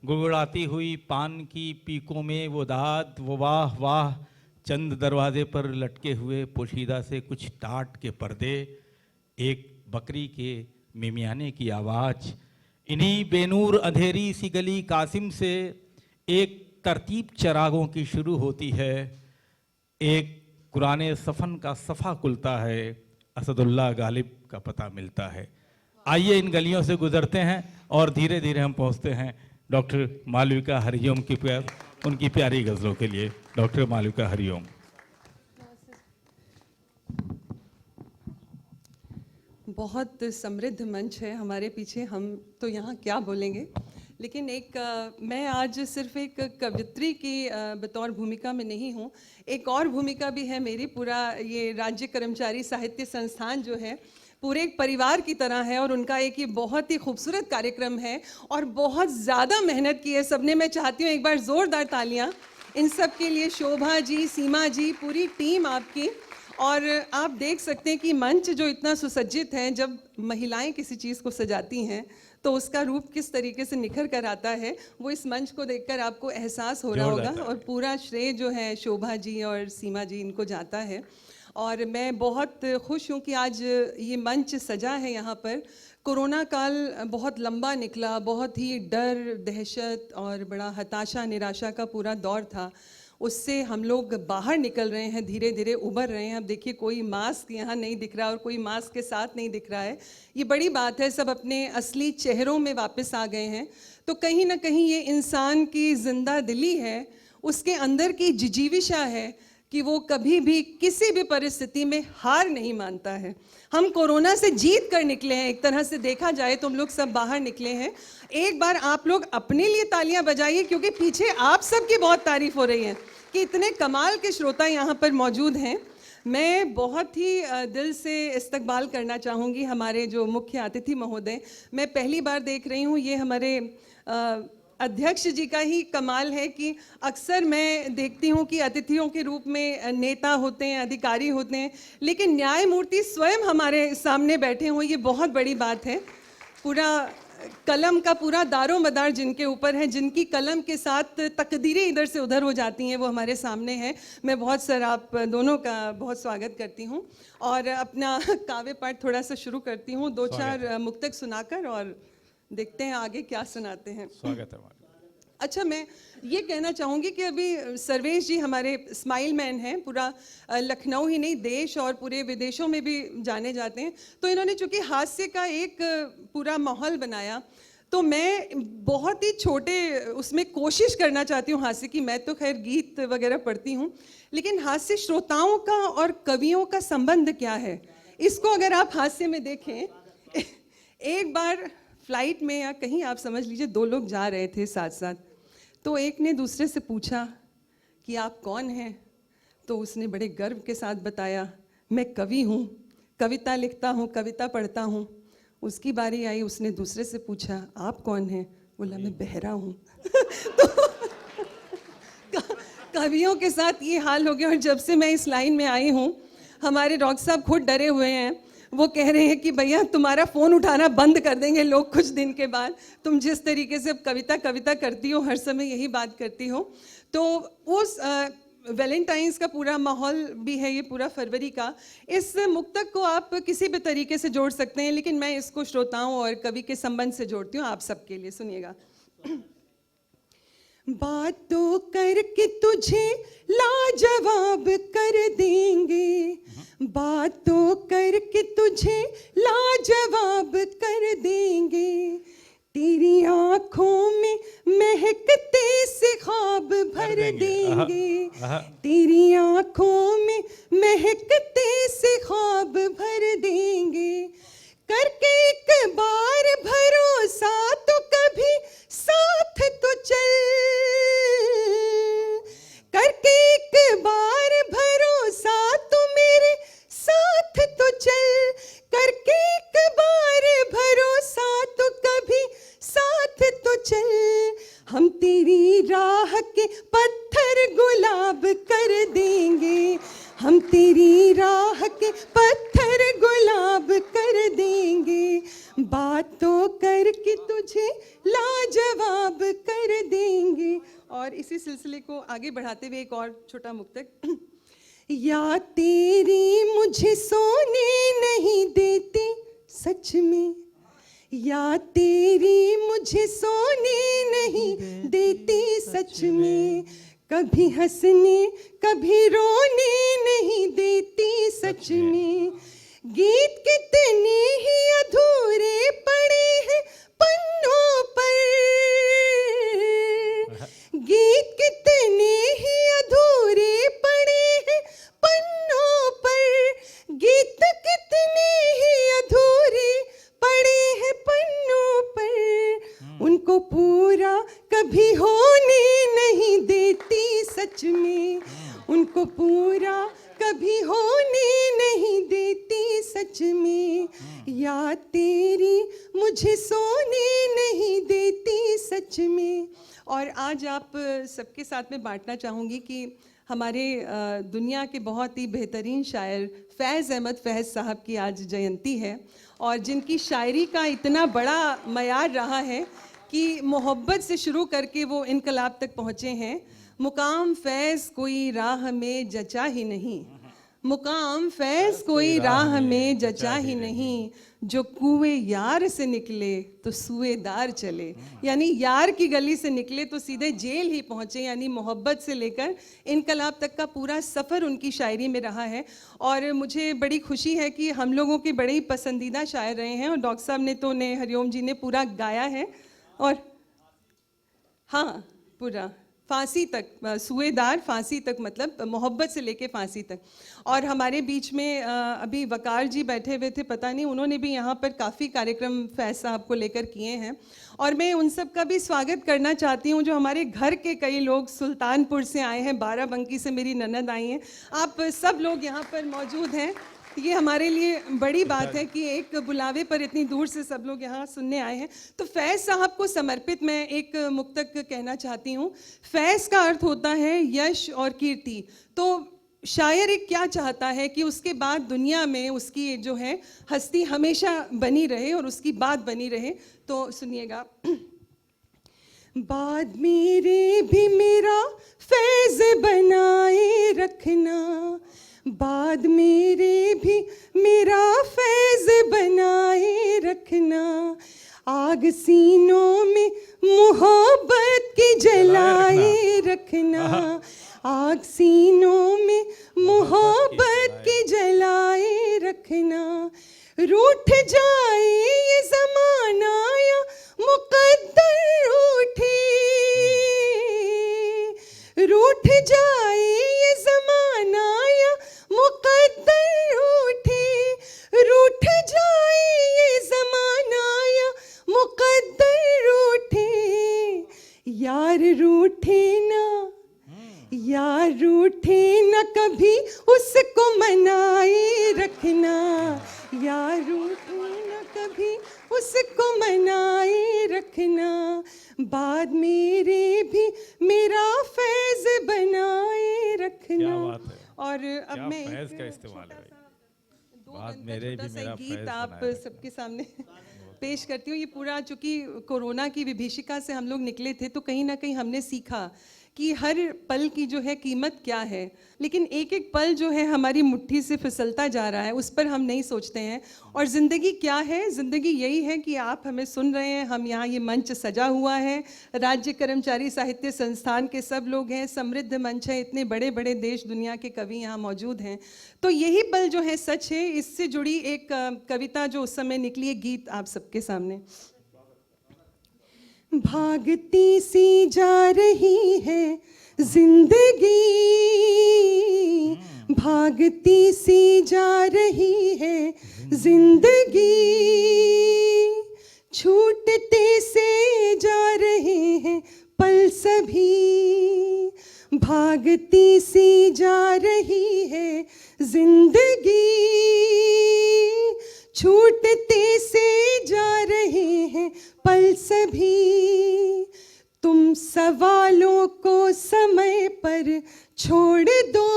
Speaker 1: गुड़गुड़ाती हुई पान की पीकों में वो दाद, वो वाह वाह, चंद दरवाजे पर लटके हुए पोशीदा से कुछ टाट के पर्दे, एक बकरी के मिमियाने की आवाज़। इन्हीं बेनूर अंधेरी सी गली कासिम से एक तरतीब चरागों की शुरू होती है, एक कुराने सफ़न का सफ़ा खुलता है, असदुल्ला गालिब का पता मिलता है। आइए इन गलियों से गुजरते हैं और धीरे धीरे हम पहुंचते हैं डॉक्टर मालविका हरिओम की उनकी प्यारी गज़लों के लिए। डॉक्टर मालविका हरिओम।
Speaker 3: बहुत समृद्ध मंच है हमारे पीछे, हम तो यहाँ क्या बोलेंगे, लेकिन मैं आज सिर्फ एक कवियत्री की बतौर भूमिका में नहीं हूँ, एक और भूमिका भी है मेरी। पूरा ये राज्य कर्मचारी साहित्य संस्थान जो है पूरे एक परिवार की तरह है, और उनका एक ये बहुत ही खूबसूरत कार्यक्रम है और बहुत ज़्यादा मेहनत की है सबने। मैं चाहती हूँ एक बार ज़ोरदार तालियाँ इन सब के लिए। शोभा जी, सीमा जी, पूरी टीम आपकी। और आप देख सकते हैं कि मंच जो इतना सुसज्जित है, जब महिलाएं किसी चीज़ को सजाती हैं तो उसका रूप किस तरीके से निखर कर आता है, वो इस मंच को देखकर आपको एहसास हो रहा होगा। और पूरा श्रेय जो है शोभा जी और सीमा जी इनको जाता है। और मैं बहुत खुश हूँ कि आज ये मंच सजा है यहाँ पर। कोरोना काल बहुत लंबा निकला, बहुत ही डर, दहशत और बड़ा हताशा, निराशा का पूरा दौर था। उससे हम लोग बाहर निकल रहे हैं, धीरे धीरे उभर रहे हैं। अब देखिए कोई मास्क यहाँ नहीं दिख रहा और कोई मास्क के साथ नहीं दिख रहा है, ये बड़ी बात है। सब अपने असली चेहरों में वापस आ गए हैं। तो कहीं ना कहीं ये इंसान की जिंदा दिली है, उसके अंदर की जिजीविशा है कि वो कभी भी किसी भी परिस्थिति में हार नहीं मानता है। हम कोरोना से जीत कर निकले हैं, एक तरह से देखा जाए तो हम लोग सब बाहर निकले हैं। एक बार आप लोग अपने लिए तालियां बजाइए, क्योंकि पीछे आप सबकी बहुत तारीफ हो रही है कि इतने कमाल के श्रोता यहाँ पर मौजूद हैं। मैं बहुत ही दिल से इस्तकबाल करना चाहूँगी हमारे जो मुख्य अतिथि महोदय। मैं पहली बार देख रही हूँ, ये हमारे अध्यक्ष जी का ही कमाल है कि अक्सर मैं देखती हूँ कि अतिथियों के रूप में नेता होते हैं, अधिकारी होते हैं, लेकिन न्यायमूर्ति स्वयं हमारे सामने बैठे हों, ये बहुत बड़ी बात है। पूरा कलम का पूरा दारो मदार जिनके ऊपर है, जिनकी कलम के साथ तकदीरें इधर से उधर हो जाती हैं, वो हमारे सामने हैं। मैं बहुत सर आप दोनों का बहुत स्वागत करती हूँ और अपना काव्य पाठ थोड़ा सा शुरू करती हूँ, 2-4 मुक्तक सुनाकर, और देखते हैं आगे क्या सुनाते हैं।
Speaker 1: स्वागत है।
Speaker 3: अच्छा, मैं ये कहना चाहूँगी कि अभी सर्वेश जी हमारे स्माइल मैन हैं, पूरा लखनऊ ही नहीं देश और पूरे विदेशों में भी जाने जाते हैं। तो इन्होंने चूँकि हास्य का एक पूरा माहौल बनाया, तो मैं बहुत ही छोटे उसमें कोशिश करना चाहती हूँ हास्य की। मैं तो खैर गीत वगैरह पढ़ती हूँ, लेकिन हास्य श्रोताओं का और कवियों का संबंध क्या है, इसको अगर आप हास्य में देखें। एक बार फ्लाइट में या कहीं आप समझ लीजिए 2 लोग जा रहे थे साथ साथ, तो एक ने दूसरे से पूछा कि आप कौन हैं, तो उसने बड़े गर्व के साथ बताया, मैं कवि हूँ, कविता लिखता हूँ, कविता पढ़ता हूँ। उसकी बारी आई, उसने दूसरे से पूछा आप कौन हैं, बोला मैं बहरा हूँ। तो कवियों के साथ ये हाल हो गया। और जब से मैं इस लाइन में आई हूँ, हमारे डॉक्टर साहब खुद डरे हुए हैं। वो कह रहे हैं कि भैया तुम्हारा फ़ोन उठाना बंद कर देंगे लोग कुछ दिन के बाद, तुम जिस तरीके से अब कविता करती हो, हर समय यही बात करती हो। तो उस वैलेंटाइंस का पूरा माहौल भी है, ये पूरा फरवरी का। इस मुक्तक को आप किसी भी तरीके से जोड़ सकते हैं, लेकिन मैं इसको श्रोताओं और कवि के संबंध से जोड़ती हूँ आप सबके लिए। सुनिएगा। बातों करके तुझे लाजवाब कर देंगे, बातों करके तुझे लाजवाब कर देंगे, तेरी आंखों में महकते से ख्वाब भर देंगे, तेरी आंखों में महकते से ख्वाब भर देंगे, करके एक बार भरोसा तो कभी साथ तो चल, करके एक बार भरोसा तो मेरे साथ तो चल, करके एक बार भरोसा तो कभी साथ तो चल, हम तेरी राह के पत्थर गुलाब कर देंगे, हम तेरी राह के पत्थर गुलाब कर देंगे, बातों करके तुझे लाजवाब कर देंगे। और इसी सिलसिले को आगे बढ़ाते हुए एक और छोटा मुक्तक। या तेरी मुझे सोने नहीं देती सच में, या तेरी मुझे सोने नहीं देती सच में, कभी हंसने कभी रोने नहीं देती सच में, गीत कितने ही अधूरे पड़े हैं पन्नों पर, गीत कितने ही अधूरे पड़े हैं पन्नों पर, गीत कितने ही अधूरे पड़े हैं पन्नों पर, उनको पूरा कभी होने नहीं देती सच में, उनको पूरा कभी होने नहीं देती सच में, या तेरी मुझे सोने नहीं देती सच में। और आज आप सबके साथ में बांटना चाहूँगी कि हमारे दुनिया के बहुत ही बेहतरीन शायर फैज़ अहमद फैज़ साहब की आज जयंती है, और जिनकी शायरी का इतना बड़ा मयार रहा है कि मोहब्बत से शुरू करके वो इनकलाब तक पहुँचे हैं। मुकाम फैज़ कोई राह में जचा ही नहीं, मुकाम फैज़ कोई राह में जचा ही नहीं, जो कुएं यार से निकले तो सुएदार चले, यानी यार की गली से निकले तो सीधे जेल ही पहुँचे। यानी मोहब्बत से लेकर इनकलाब तक का पूरा सफ़र उनकी शायरी में रहा है। और मुझे बड़ी खुशी है कि हम लोगों के बड़े ही पसंदीदा शायर रहे हैं, और डॉक्टर साहब ने तो हरिओम जी ने पूरा गाया है, और हाँ पूरा फांसी तक, सुएदार फांसी तक, मतलब मोहब्बत से लेके फांसी तक। और हमारे बीच में अभी वकार जी बैठे हुए थे, पता नहीं उन्होंने भी यहाँ पर काफ़ी कार्यक्रम फैज साहब को लेकर किए हैं, और मैं उन सब का भी स्वागत करना चाहती हूँ। जो हमारे घर के कई लोग सुल्तानपुर से आए हैं, बाराबंकी से मेरी ननद आई हैं, आप सब लोग यहाँ पर मौजूद हैं। ये हमारे लिए बड़ी बात है कि एक बुलावे पर इतनी दूर से सब लोग यहाँ सुनने आए हैं। तो फैज़ साहब को समर्पित मैं एक मुक्तक कहना चाहती हूँ। फैज़ का अर्थ होता है यश और कीर्ति। तो शायर एक क्या चाहता है कि उसके बाद दुनिया में उसकी जो है हस्ती हमेशा बनी रहे और उसकी बात बनी रहे। तो सुनिएगा। बाद मेरे भी मेरा फैज़ बनाए रखना, बाद मेरे भी मेरा फैज़ बनाए रखना, आग सीनों में मोहब्बत की जलाए रखना, आग सीनों में मोहब्बत की जलाए रखना। रूठ जाए ये ज़माना या मुक़द्दर रूठे, रूठ जाए ये ज़माना या मुक़द्दर रूठे, रूठ जाए ये ज़माना या मुक़द्दर रूठे, यार रूठे ना, यार रूठे न कभी उसको मनाए रखना, यार रूठे न कभी उसको मनाए रखना, बाद मेरे भी मेरा फैज़ बनाए रखना।
Speaker 1: क्या बात है।
Speaker 3: और अब
Speaker 1: क्या
Speaker 3: मैं
Speaker 1: फैज़
Speaker 3: एक
Speaker 1: का इस्तेमाल है।
Speaker 3: दो
Speaker 1: बाद
Speaker 3: बंद का
Speaker 1: मेरे
Speaker 3: छोटा
Speaker 1: भी
Speaker 3: सा
Speaker 1: मेरा
Speaker 3: एक गीत
Speaker 1: फैज़
Speaker 3: आप
Speaker 1: बनाए
Speaker 3: सबके सामने पेश करती हूँ। ये पूरा चूंकि कोरोना की विभीषिका से हम लोग निकले थे, तो कहीं ना कहीं हमने सीखा कि हर पल की जो है कीमत क्या है, लेकिन एक एक पल जो है हमारी मुट्ठी से फिसलता जा रहा है, उस पर हम नहीं सोचते हैं। और ज़िंदगी क्या है? ज़िंदगी यही है कि आप हमें सुन रहे हैं, हम यहाँ ये मंच सजा हुआ है, राज्य कर्मचारी साहित्य संस्थान के सब लोग हैं, समृद्ध मंच है, इतने बड़े बड़े देश दुनिया के कवि यहाँ मौजूद हैं। तो यही पल जो है सच है। इससे जुड़ी एक कविता जो उस समय निकली, एक गीत आप सबके सामने। भागती सी जा रही है जिंदगी, भागती सी जा रही है जिंदगी, छूटते से जा रहे हैं पल सभी, भागती सी जा रही है जिंदगी, छूटते से जा रहे हैं पल सभी। तुम सवालों को समय पर छोड़ दो,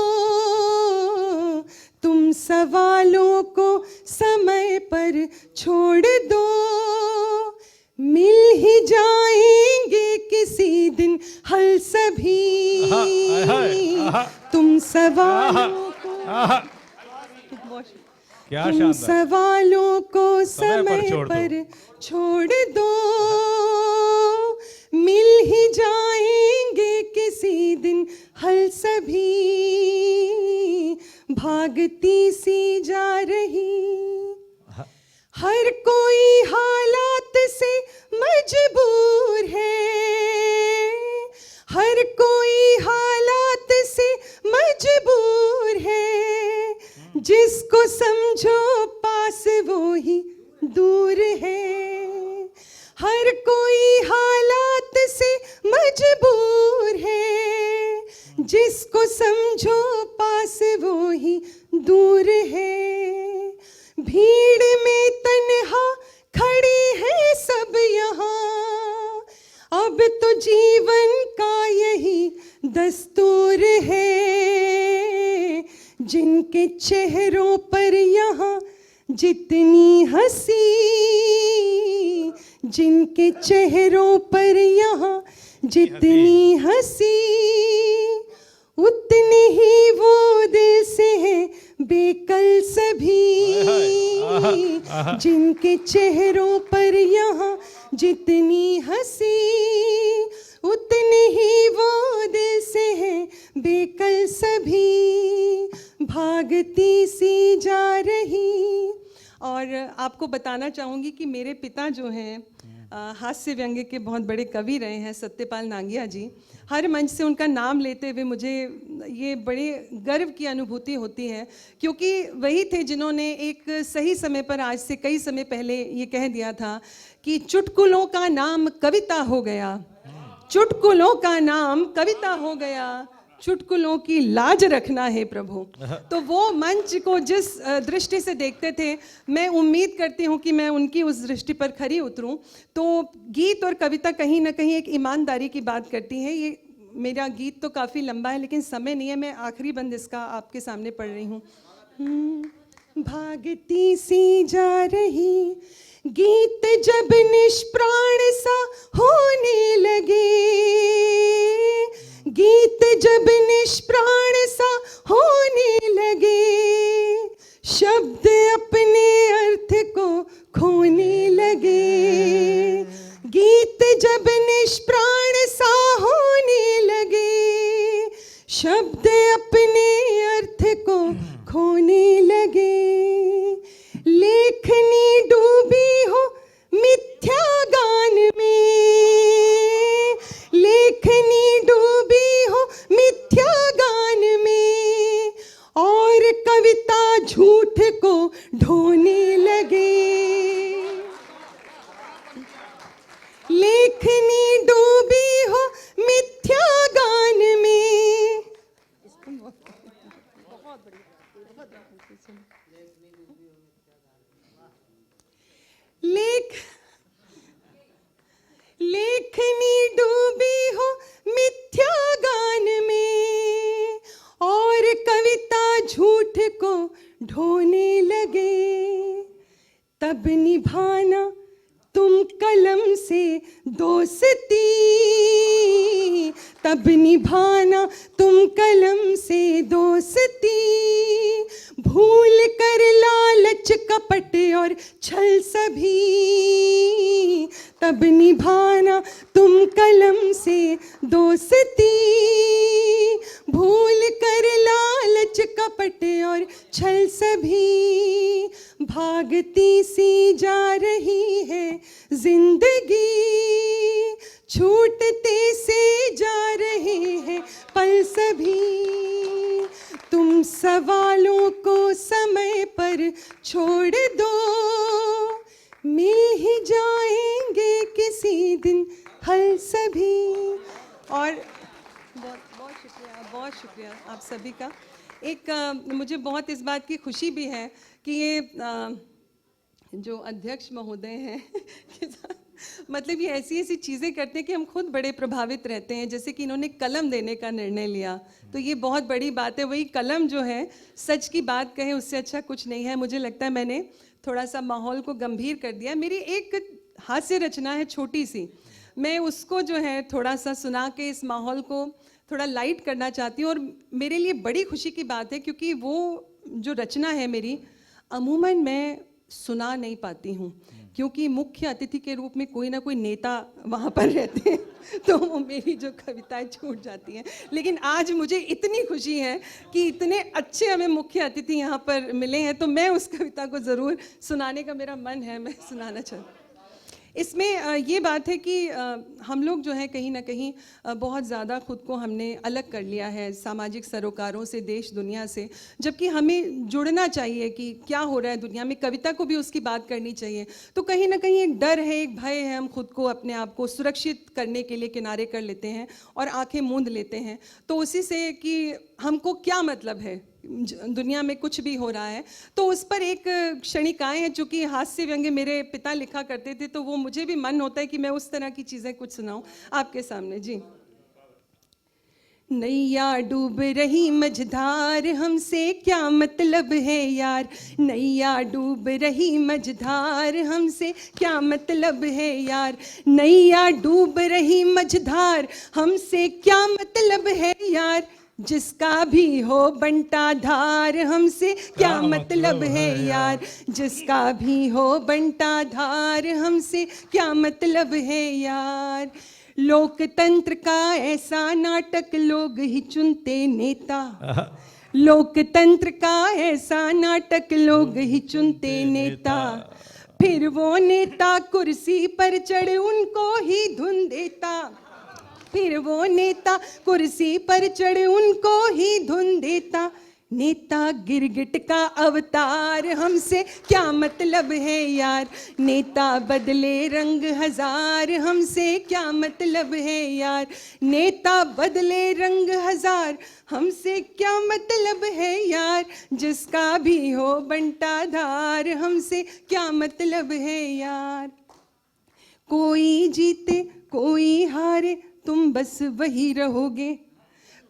Speaker 3: तुम सवालों को समय पर छोड़ दो, मिल ही जाएंगे किसी दिन हल सभी। तुम सवालों को
Speaker 1: क्या
Speaker 3: तुम
Speaker 1: शानदार।
Speaker 3: सवालों को समय
Speaker 1: छोड़ दो।
Speaker 3: पर छोड़ दो, मिल ही जाएंगे किसी दिन हल सभी, भागती सी जा रही। हर कोई हालात से मजबूर है, हर कोई हालात से मजबूर है, जिसको समझो पास वो ही दूर है। हर कोई हालात से मजबूर है, जिसको समझो पास वो ही दूर है। भीड़ में तन्हा खड़े हैं सब यहाँ, अब तो जीवन का यही दस्तूर है। जिनके चेहरों पर यहाँ जितनी हंसी, जिनके चेहरों पर यहाँ जितनी हंसी, उतनी ही वो दिल से है बेकल सभी। जिनके चेहरों पर यहाँ जितनी हंसी, उतनी ही वो दिल से है बेकल सभी, भागती सी जा रही। और आपको बताना चाहूँगी कि मेरे पिता जो हैं हास्य व्यंग्य के बहुत बड़े कवि रहे हैं सत्यपाल नागिया जी। हर मंच से उनका नाम लेते हुए मुझे ये बड़े गर्व की अनुभूति होती है, क्योंकि वही थे जिन्होंने एक सही समय पर, आज से कई समय पहले, ये कह दिया था कि चुटकुलों का नाम कविता हो गया, चुटकुलों का नाम कविता हो गया, चुटकुलों की लाज रखना है प्रभु। तो वो मंच को जिस दृष्टि से देखते थे, मैं उम्मीद करती हूँ कि मैं उनकी उस दृष्टि पर खरी उतरूँ। तो गीत और कविता कहीं ना कहीं एक ईमानदारी की बात करती है। ये मेरा गीत तो काफ़ी लंबा है, लेकिन समय नहीं है, मैं आखिरी बंद इसका आपके सामने पढ़ रही हूँ। भागती सी जा रही गीत जब निष्प्राण सा होने लगे, गीत जब निष्प्राण सा होने लगे, शब्द अपने अर्थ को खोने लगे, गीत जब निष्प्राण सा होने लगे, शब्द अपने अर्थ को खोने लगे, लेखनी डूबी हो मिथ्या गान में, लेखनी डूबी हो मिथ्या गान में, और कविता झूठ को ढोने लगे, लेखनी डूबी हो मिथ्या गान में। लेखनी डूबी हो मिथ्या गान में, और कविता झूठ को ढोने लगे, तब निभाना तुम कलम से दोस्ती, तब निभाना तुम कलम से दोस्ती, भूल कर लालच कपट और छल सभी, तब निभाना तुम कलम से दोस्ती, भूल कर लालच कपट और छल सभी, भागती सी जा रही है जिंदगी, छूटते से जा रहे हैं पल सभी, तुम सवालों को समय पर छोड़ दो, मिल ही जाएंगे किसी दिन हल सभी। और बहुत शुक्रिया आप सभी का। एक मुझे बहुत इस बात की खुशी भी है कि ये जो अध्यक्ष महोदय हैं मतलब ये ऐसी ऐसी चीज़ें करते हैं कि हम खुद बड़े प्रभावित रहते हैं। जैसे कि इन्होंने कलम देने का निर्णय लिया, तो ये बहुत बड़ी बात है। वही कलम जो है, सच की बात कहे उससे अच्छा कुछ नहीं है। मुझे लगता है मैंने थोड़ा सा माहौल को गंभीर कर दिया। मेरी एक हास्य रचना है छोटी सी, मैं उसको जो है थोड़ा सा सुना के इस माहौल को थोड़ा लाइट करना चाहती हूँ। और मेरे लिए बड़ी खुशी की बात है, क्योंकि वो जो रचना है मेरी, अमूमन मैं सुना नहीं पाती हूँ, क्योंकि मुख्य अतिथि के रूप में कोई ना कोई नेता वहाँ पर रहते हैं, तो वो मेरी जो कविताएं छूट जाती हैं। लेकिन आज मुझे इतनी खुशी है कि इतने अच्छे हमें मुख्य अतिथि यहाँ पर मिले हैं, तो मैं उस कविता को ज़रूर सुनाने का मेरा मन है, मैं सुनाना चाहती हूँ। इसमें ये बात है कि हम लोग जो है कहीं ना कहीं बहुत ज़्यादा खुद को हमने अलग कर लिया है सामाजिक सरोकारों से, देश दुनिया से, जबकि हमें जुड़ना चाहिए कि क्या हो रहा है दुनिया में, कविता को भी उसकी बात करनी चाहिए। तो कहीं ना कहीं एक डर है, एक भय है, हम खुद को, अपने आप को सुरक्षित करने के लिए किनारे कर लेते हैं और आंखें मूंद लेते हैं। तो उसी से कि हमको क्या मतलब है, दुनिया में कुछ भी हो रहा है। तो उस पर एक क्षणिकाएँ हैं, चूँकि हास्य व्यंग्य मेरे पिता लिखा करते थे, तो वो मुझे भी मन होता है कि मैं उस तरह की चीज़ें कुछ सुनाऊं आपके सामने। जी। नैया डूब रही मझधार, हमसे क्या मतलब है यार, नैया डूब रही मझधार, हमसे क्या मतलब है यार, नैया डूब रही मझधार, हमसे क्या मतलब है यार, जिसका भी हो बंटा धार, हमसे क्या मतलब है यार, जिसका भी हो बंटा धार, हमसे क्या मतलब है यार। लोकतंत्र का ऐसा नाटक लोग ही चुनते नेता, लोकतंत्र का ऐसा नाटक लोग ही चुनते नेता, फिर वो नेता कुर्सी पर चढ़ उनको ही धुन देता, फिर वो नेता कुर्सी पर चढ़ उनको ही धुन देता। नेता गिरगिट का अवतार, हमसे क्या मतलब है यार। नेता बदले रंग हजार, हमसे क्या मतलब है यार। नेता बदले रंग हजार, हमसे क्या मतलब है यार। जिसका भी हो बंटा धार, हमसे क्या मतलब है यार। कोई जीते कोई हारे, तुम बस वही रहोगे।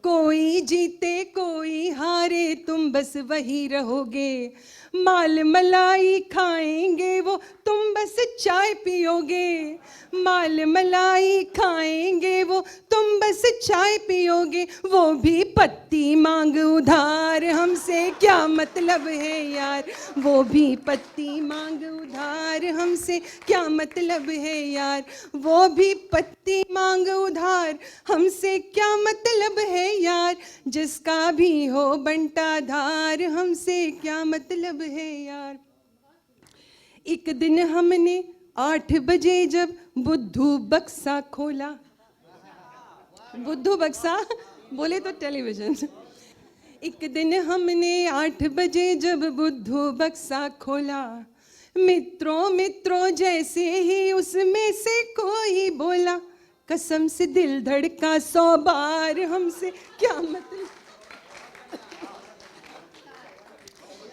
Speaker 3: कोई जीते कोई हारे, तुम बस वही रहोगे। माल मलाई खाएंगे वो, तुम बस चाय पियोगे। माल मलाई खाएंगे वो, तुम बस चाय पियोगे। वो भी पत्ती मांग उधार, हमसे क्या मतलब है यार। वो भी पत्ती मांग उधार, हमसे क्या मतलब है यार। वो भी पत्ती मांग उधार, हमसे क्या मतलब है यार। जिसका भी हो बंटा धार, हमसे क्या मतलब है यार। एक दिन हमने 8 बजे जब बुद्धू बक्सा खोला, बुद्धू बक्सा बोले तो टेलीविजन। एक दिन हमने 8 बजे जब बुद्धू बक्सा खोला, मित्रों मित्रों जैसे ही उसमें से कोई बोला, कसम से दिल धड़का 100 बार, हमसे क्या मतलब।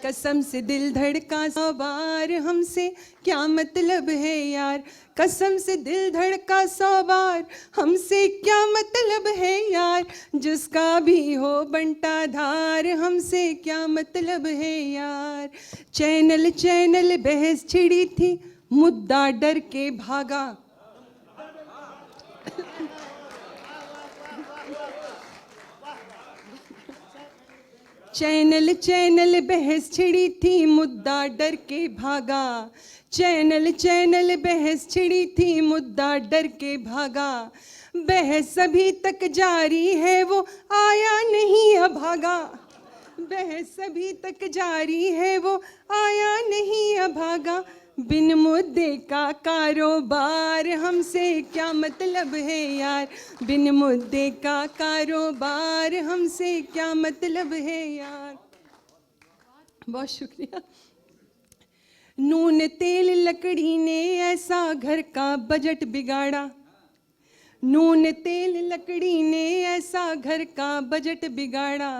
Speaker 3: कसम से दिल धड़का 100 बार, हमसे क्या मतलब है यार। कसम से दिल धड़का 100 बार, हमसे क्या मतलब है यार। जिसका भी हो बंटा धार, हमसे क्या मतलब है यार। चैनल चैनल बहस छिड़ी थी, मुद्दा डर के भागा। चैनल चैनल बहस छिड़ी थी, मुद्दा डर के भागा। चैनल चैनल बहस छिड़ी थी, मुद्दा डर के भागा। बहस अभी तक जारी है, वो आया नहीं अभागा। बहस अभी तक जारी है, वो आया नहीं अभागा। बिन मुद्दे का कारोबार, हमसे क्या मतलब है यार। बिन मुद्दे का कारोबार, हमसे क्या मतलब है यार। बहुत शुक्रिया। नून तेल लकड़ी ने ऐसा घर का बजट बिगाड़ा। नून तेल लकड़ी ने ऐसा घर का बजट बिगाड़ा।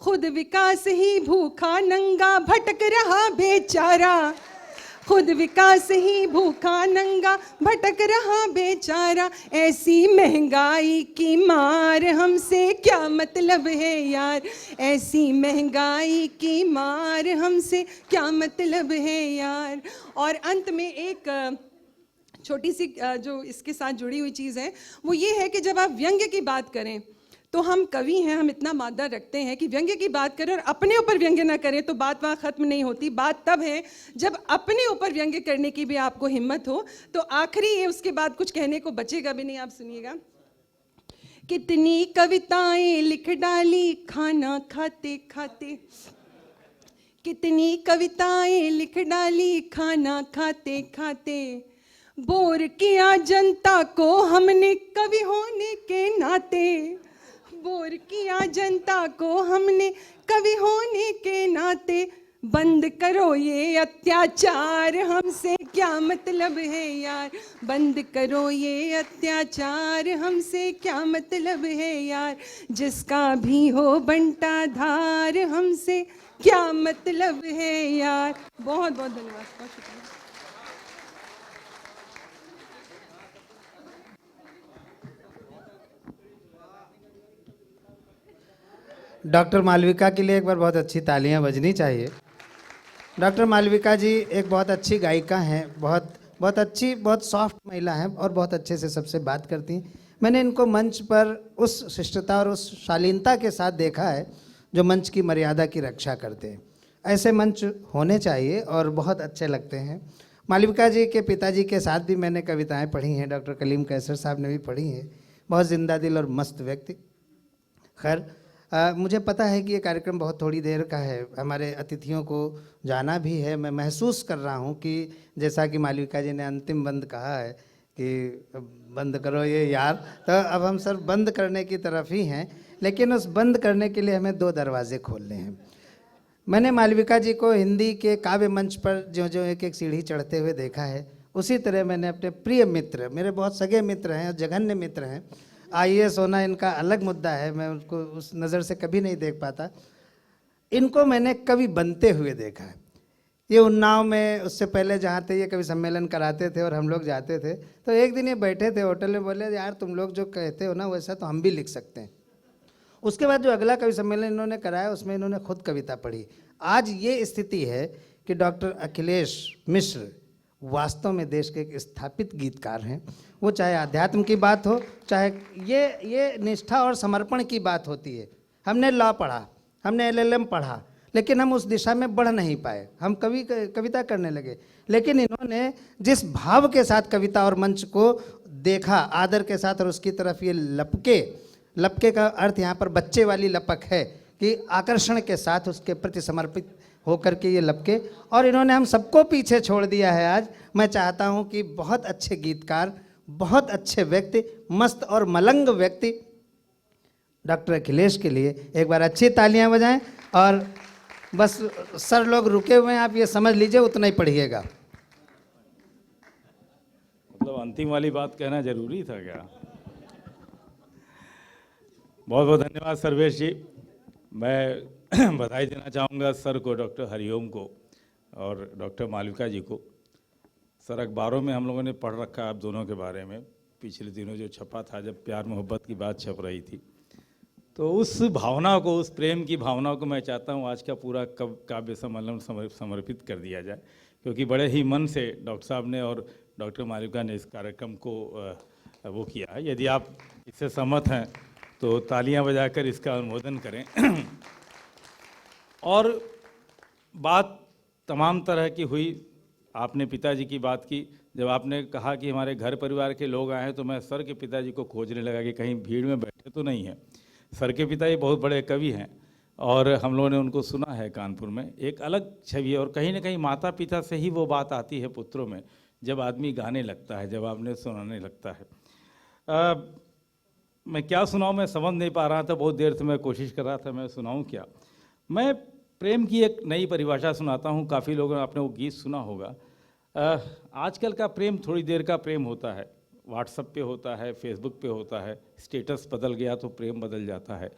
Speaker 3: खुद विकास ही भूखा नंगा भटक रहा बेचारा। खुद विकास ही भूखा नंगा भटक रहा बेचारा। ऐसी महंगाई की मार, हमसे क्या मतलब है यार। ऐसी महंगाई की मार, हमसे क्या मतलब है यार। और अंत में एक छोटी सी जो इसके साथ जुड़ी हुई चीज़ है, वो ये है कि जब आप व्यंग्य की बात करें तो हम कवि हैं, हम इतना मादा रखते हैं कि व्यंग्य की बात करें और अपने ऊपर व्यंग्य ना करें तो बात वहाँ ख़त्म नहीं होती। बात तब है जब अपने ऊपर व्यंग्य करने की भी आपको हिम्मत हो। तो आखिरी ये, उसके बाद कुछ कहने को बचेगा भी नहीं, आप सुनिएगा। कितनी कविताएं लिख डाली खाना खाते खाते। कितनी कविताएं लिख डाली खाना खाते खाते। बोर किया जनता को हमने कवि होने के नाते। बोर किया जनता को हमने कवि होने के नाते। बंद करो ये अत्याचार, हमसे क्या मतलब है यार। बंद करो ये अत्याचार, हमसे क्या मतलब है यार। जिसका भी हो बंटा धार, हमसे क्या मतलब है यार। बहुत बहुत धन्यवाद, बहुत शुक्रिया।
Speaker 2: डॉक्टर मालविका के लिए एक बार बहुत अच्छी तालियां बजनी चाहिए। डॉक्टर मालविका जी एक बहुत अच्छी गायिका हैं, बहुत अच्छी, बहुत सॉफ्ट महिला हैं और बहुत अच्छे से सबसे बात करती हैं। मैंने इनको मंच पर उस शिष्टता और उस शालीनता के साथ देखा है जो मंच की मर्यादा की रक्षा करते हैं। ऐसे मंच होने चाहिए और बहुत अच्छे लगते हैं। मालविका जी के पिताजी के साथ भी मैंने कविताएँ पढ़ी हैं, डॉक्टर कलीम कैसर साहब ने भी पढ़ी हैं। बहुत जिंदा दिल और मस्त व्यक्ति। खैर, मुझे पता है कि ये कार्यक्रम बहुत थोड़ी देर का है, हमारे अतिथियों को जाना भी है। मैं महसूस कर रहा हूँ कि जैसा कि मालविका जी ने अंतिम बंद कहा है कि बंद करो ये यार, तो अब हम सर बंद करने की तरफ ही हैं, लेकिन उस बंद करने के लिए हमें 2 दरवाजे खोलने हैं। मैंने मालविका जी को हिंदी के काव्य मंच पर जो जो एक एक सीढ़ी चढ़ते हुए देखा है, उसी तरह मैंने अपने प्रिय मित्र, मेरे बहुत सगे मित्र हैं, जघन्य मित्र हैं, आईएएस होना इनका अलग मुद्दा है, मैं उनको उस नज़र से कभी नहीं देख पाता, इनको मैंने कवि बनते हुए देखा है। ये उन्नाव में उससे पहले जहाँ थे ये कवि सम्मेलन कराते थे और हम लोग जाते थे, तो एक दिन ये बैठे थे होटल में, बोले यार तुम लोग जो कहते हो ना वैसा तो हम भी लिख सकते हैं। उसके बाद जो अगला कवि सम्मेलन इन्होंने कराया उसमें इन्होंने खुद कविता पढ़ी। आज ये स्थिति है कि डॉक्टर अखिलेश मिश्र वास्तव में देश के एक स्थापित गीतकार हैं। वो चाहे अध्यात्म की बात हो, चाहे ये निष्ठा और समर्पण की बात होती है। हमने लॉ पढ़ा, हमने एलएलएम पढ़ा, लेकिन हम उस दिशा में बढ़ नहीं पाए, हम कविता करने लगे। लेकिन इन्होंने जिस भाव के साथ कविता और मंच को देखा, आदर के साथ, और उसकी तरफ ये लपके का अर्थ यहाँ पर बच्चे वाली लपक है कि आकर्षण के साथ उसके प्रति समर्पित होकर के ये लपके, और इन्होंने हम सबको पीछे छोड़ दिया है। आज मैं चाहता हूँ कि बहुत अच्छे गीतकार, बहुत अच्छे व्यक्ति, मस्त और मलंग व्यक्ति डॉक्टर अखिलेश के लिए एक बार अच्छी तालियां बजाएं। और बस सर लोग रुके हुए हैं, आप ये समझ लीजिए, उतना ही पढ़िएगा।
Speaker 1: मतलब अंतिम वाली बात कहना जरूरी था क्या? बहुत बहुत धन्यवाद सर्वेश जी। मैं बधाई देना चाहूँगा सर को, डॉक्टर हरिओम को और डॉक्टर मालविका जी को। सर अखबारों में हम लोगों ने पढ़ रखा है आप दोनों के बारे में, पिछले दिनों जो छपा था जब प्यार मोहब्बत की बात छप रही थी, तो उस भावना को, उस प्रेम की भावना को मैं चाहता हूँ आज का पूरा काव्य सम्मेलन समर्पित कर दिया जाए, क्योंकि बड़े ही मन से डॉक्टर साहब ने और डॉक्टर मालविका ने इस कार्यक्रम को वो किया है। यदि आप इससे सहमत हैं तो तालियां बजाकर इसका अनुमोदन करें। और बात तमाम तरह की हुई। आपने पिताजी की बात की, जब आपने कहा कि हमारे घर परिवार के लोग आए हैं, तो मैं सर के पिताजी को खोजने लगा कि कहीं भीड़ में बैठे तो नहीं हैं। सर के पिताजी बहुत बड़े कवि हैं और हम लोगों ने उनको सुना है कानपुर में। एक अलग छवि है, और कहीं ना कहीं माता पिता से ही वो बात आती है पुत्रों में, जब आदमी गाने लगता है, जब आपने सुनाने लगता है। मैं क्या सुनाऊं, मैं समझ नहीं पा रहा था, बहुत देर से मैं कोशिश कर रहा था मैं सुनाऊं क्या। मैं प्रेम की एक नई परिभाषा सुनाता हूं। काफ़ी लोगों ने आपने वो गीत सुना होगा। आजकल का प्रेम थोड़ी देर का प्रेम होता है, व्हाट्सएप पे होता है, फेसबुक पे होता है, स्टेटस बदल गया तो प्रेम बदल जाता है।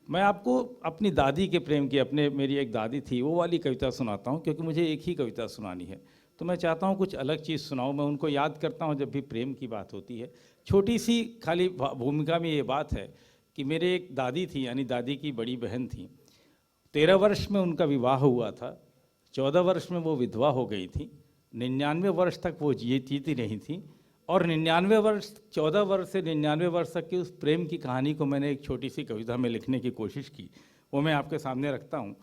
Speaker 1: मैं आपको अपनी दादी के प्रेम की, मेरी एक दादी थी, वो वाली कविता सुनाता हूँ, क्योंकि मुझे एक ही कविता सुनानी है, तो मैं चाहता हूँ कुछ अलग चीज़ सुनाऊँ। मैं उनको याद करता हूँ जब भी प्रेम की बात होती है। छोटी सी खाली भूमिका में ये बात है कि मेरे एक दादी थी, यानी दादी की बड़ी बहन थी। 13 वर्ष में उनका विवाह हुआ था, 14 वर्ष में वो विधवा हो गई थी, 99 वर्ष तक वो जीती नहीं थी, और 14 वर्ष से 99 वर्ष तक की उस प्रेम की कहानी को मैंने एक छोटी सी कविता में लिखने की कोशिश की। वो मैं आपके सामने रखता हूँ।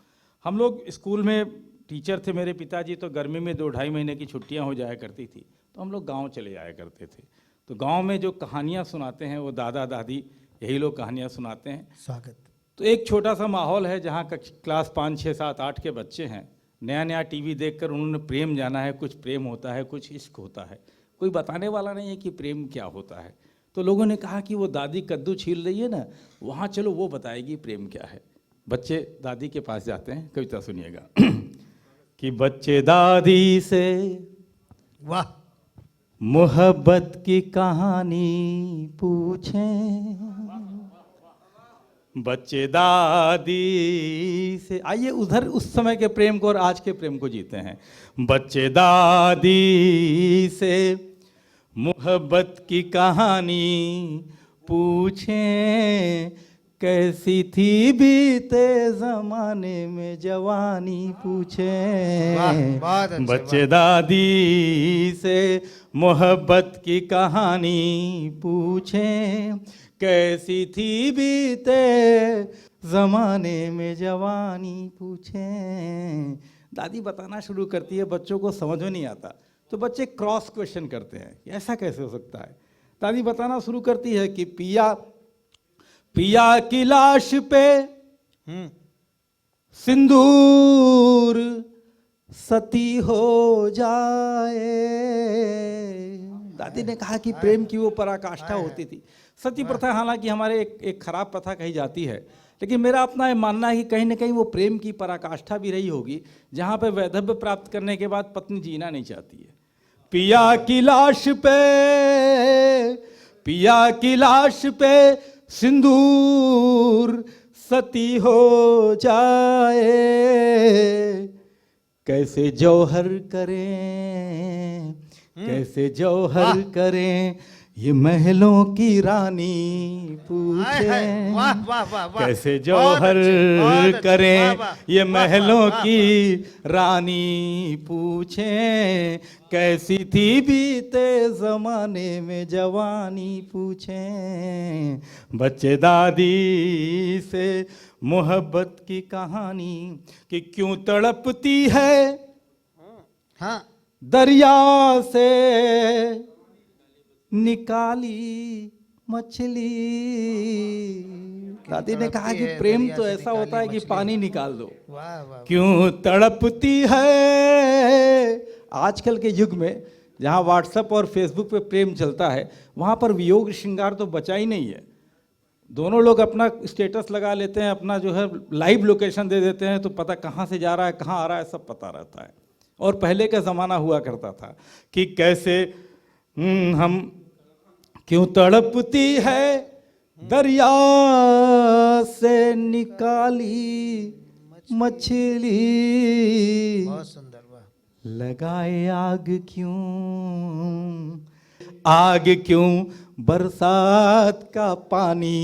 Speaker 1: हम लोग स्कूल में टीचर थे मेरे पिताजी, तो गर्मी में 2-2.5 महीने की छुट्टियाँ हो जाया करती थी, तो हम लोग गाँव चले जाया करते थे। तो गांव में जो कहानियां सुनाते हैं वो दादा दादी यही लोग कहानियां सुनाते हैं।
Speaker 2: स्वागत।
Speaker 1: तो एक छोटा सा माहौल है जहां क्लास 5, 6, 7, 8 के बच्चे हैं। नया नया टीवी देखकर उन्होंने प्रेम जाना है, कुछ प्रेम होता है, कुछ इश्क होता है, कोई बताने वाला नहीं है कि प्रेम क्या होता है। तो लोगों ने कहा कि वो दादी कद्दू छील रही है ना, वहाँ चलो वो बताएगी प्रेम क्या है। बच्चे दादी के पास जाते हैं। कविता सुनिएगा। कि बच्चे दादी से
Speaker 2: वाह
Speaker 1: मोहब्बत की कहानी पूछें, बच्चे दादी से। आइए उधर उस समय के प्रेम को और आज के प्रेम को जीते हैं। बच्चे दादी से मोहब्बत की कहानी पूछें, कैसी थी बीते ज़माने में जवानी पूछें। बच्चे दादी से मोहब्बत की कहानी पूछें, कैसी थी बीते ज़माने में जवानी पूछें। दादी बताना शुरू करती है, बच्चों को समझ में नहीं आता, तो बच्चे क्रॉस क्वेश्चन करते हैं कि ऐसा कैसे हो सकता है। दादी बताना शुरू करती है कि पिया की लाश पे सिंदूर सती हो जाए। दादी ने कहा कि प्रेम की वो पराकाष्ठा होती थी। सती प्रथा हालांकि हमारे एक खराब प्रथा कही जाती है, लेकिन मेरा अपना ये मानना है कि कहीं ना कहीं वो प्रेम की पराकाष्ठा भी रही होगी, जहाँ पे वैधव्य प्राप्त करने के बाद पत्नी जीना नहीं चाहती है। पिया की लाश पे, पिया की लाश पे सिंदूर सती हो जाए, कैसे जौहर करें, कैसे जौहर करें ये महलों की रानी पूछे,
Speaker 2: वाह वाह वाह वाह,
Speaker 1: कैसे
Speaker 2: बहुत
Speaker 1: जौहर
Speaker 2: अच्छे, बहुत अच्छे,
Speaker 1: करें
Speaker 2: वाह, वाह,
Speaker 1: ये
Speaker 2: वाह,
Speaker 1: महलों
Speaker 2: वाह, वाह,
Speaker 1: की रानी पूछे, कैसी थी बीते जमाने में जवानी पूछे, बच्चे दादी से मोहब्बत की कहानी कि क्यों तड़पती है
Speaker 2: हाँ
Speaker 1: दरिया से निकाली मछली। दादी ने कहा कि प्रेम तो ऐसा होता है कि पानी निकाल दो,
Speaker 2: वाह वाह,
Speaker 1: क्यों तड़पती है। आजकल के युग में जहाँ व्हाट्सएप और फेसबुक पे प्रेम चलता है, वहाँ पर वियोग श्रृंगार तो बचा ही नहीं है। दोनों लोग अपना स्टेटस लगा लेते हैं, अपना जो है लाइव लोकेशन दे देते हैं, तो पता कहाँ से जा रहा है कहाँ आ रहा है सब पता रहता है। और पहले का ज़माना हुआ करता था कि कैसे हम क्यों तड़पती है दरिया से निकाली मछली,
Speaker 2: बहुत सुंदर, वाह,
Speaker 1: लगाए आग क्यों, आग क्यों बरसात का पानी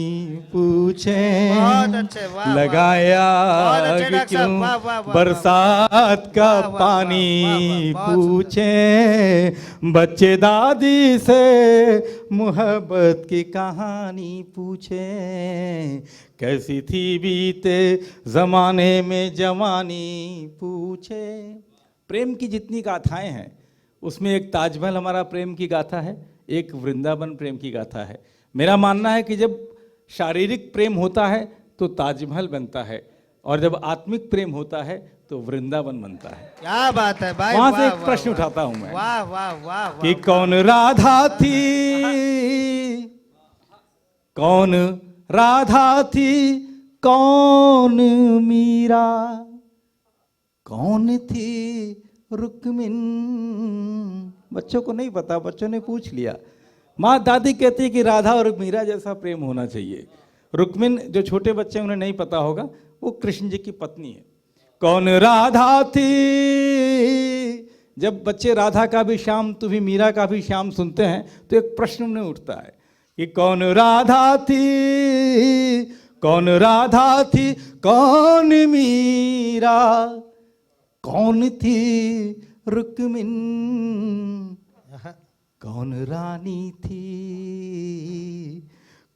Speaker 1: पूछे,
Speaker 2: बहुत अच्छे, वाह, वाह,
Speaker 1: लगाया
Speaker 2: बहुत अच्छे
Speaker 1: आग
Speaker 2: डॉक्टर साहब,
Speaker 1: क्यों
Speaker 2: वाह, वाह, वाह,
Speaker 1: बरसात का
Speaker 2: वाह, वाह, वाह,
Speaker 1: पानी
Speaker 2: वाह, वाह, बहुत
Speaker 1: पूछे, बच्चे दादी से मोहब्बत की कहानी पूछे, कैसी थी बीते जमाने में जवानी पूछे। प्रेम की जितनी गाथाएं हैं उसमें एक ताजमहल हमारा प्रेम की गाथा है, एक वृंदावन प्रेम की गाथा है। मेरा मानना है कि जब शारीरिक प्रेम होता है तो ताजमहल बनता है, और जब आत्मिक प्रेम होता है तो वृंदावन बनता है।
Speaker 2: क्या बात है भाई,
Speaker 1: वहां से
Speaker 2: वाह,
Speaker 1: एक
Speaker 2: वाह,
Speaker 1: प्रश्न
Speaker 2: वाह,
Speaker 1: उठाता हूं मैं
Speaker 2: वाह वाह वाह वाह,
Speaker 1: कि कौन राधा थी, कौन राधा थी, कौन मीरा, कौन थी रुक्मिन। बच्चों को नहीं पता, बच्चों ने पूछ लिया। माँ दादी कहती है कि राधा और मीरा जैसा प्रेम होना चाहिए। रुक्मिन जो छोटे बच्चे उन्हें नहीं पता होगा, वो कृष्ण जी की पत्नी है। कौन राधा थी, जब बच्चे राधा का भी श्याम तो भी मीरा का भी श्याम सुनते हैं तो एक प्रश्न उन्हें उठता है कि कौन राधा थी, कौन राधा थी, कौन मीरा, कौन थी रुक्मिन, कौन रानी थी,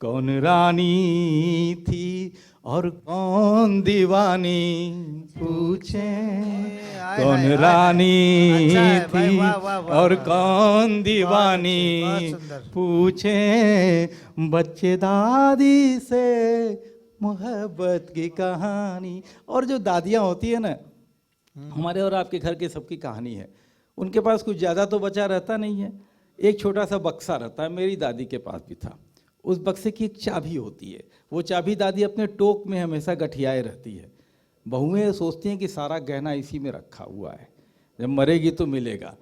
Speaker 1: कौन रानी थी और कौन दीवानी पूछे, कौन रानी
Speaker 2: अच्छा है भाई,
Speaker 1: थी
Speaker 2: वाह, वाह, वाह,
Speaker 1: और
Speaker 2: वाह।
Speaker 1: कौन दीवानी
Speaker 2: बहुत सुंदर।
Speaker 1: पूछे, बच्चे दादी से मोहब्बत की कहानी। और जो दादियाँ होती है ना, हमारे और आपके घर के सबकी कहानी है। उनके पास कुछ ज़्यादा तो बचा रहता नहीं है, एक छोटा सा बक्सा रहता है, मेरी दादी के पास भी था। उस बक्से की एक चाबी होती है, वो चाबी दादी अपने टोक में हमेशा गठियाए रहती है। बहुएं सोचती हैं कि सारा गहना इसी में रखा हुआ है, जब मरेगी तो मिलेगा,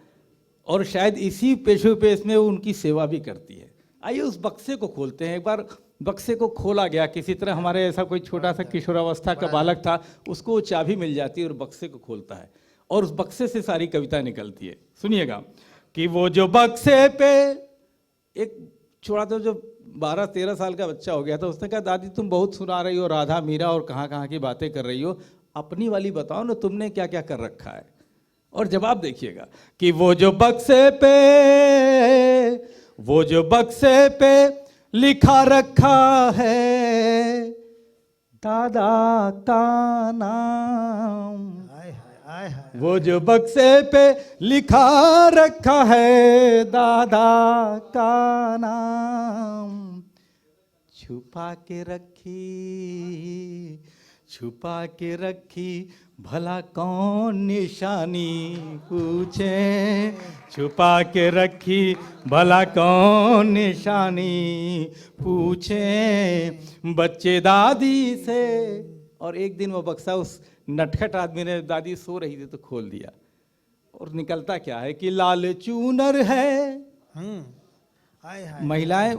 Speaker 1: और शायद इसी पेशो पेश में वो उनकी सेवा भी करती है। आइए उस बक्से को खोलते हैं। एक बार बक्से को खोला गया, किसी तरह हमारे ऐसा कोई छोटा सा किशोरावस्था का बालक था, उसको वो चाबी मिल जाती है और बक्से को खोलता है, और उस बक्से से सारी कविता निकलती है। सुनिएगा कि वो जो बक्से पे, एक छोटा तो जो 12-13 साल का बच्चा हो गया था, उसने कहा दादी तुम बहुत सुना रही हो राधा मीरा और कहाँ कहाँ की बातें कर रही हो, अपनी वाली बताओ ना, तुमने क्या क्या कर रखा है। और जवाब देखिएगा कि वो जो बक्से पे, वो जो बक्से पे लिखा रखा है दादा का नाम,
Speaker 2: हाय हाय हाय हाय,
Speaker 1: वो जो बक्से पे लिखा रखा है दादा का नाम, छुपा के रखी, छुपा के रखी भला कौन निशानी पूछे, छुपा के रखी भला कौन निशानी पूछे बच्चे दादी से। और एक दिन वो बक्सा उस नटखट आदमी ने, दादी सो रही थी तो खोल दिया, और निकलता क्या है कि लाल चूनर है।
Speaker 2: हाय हाय।
Speaker 1: महिलाएं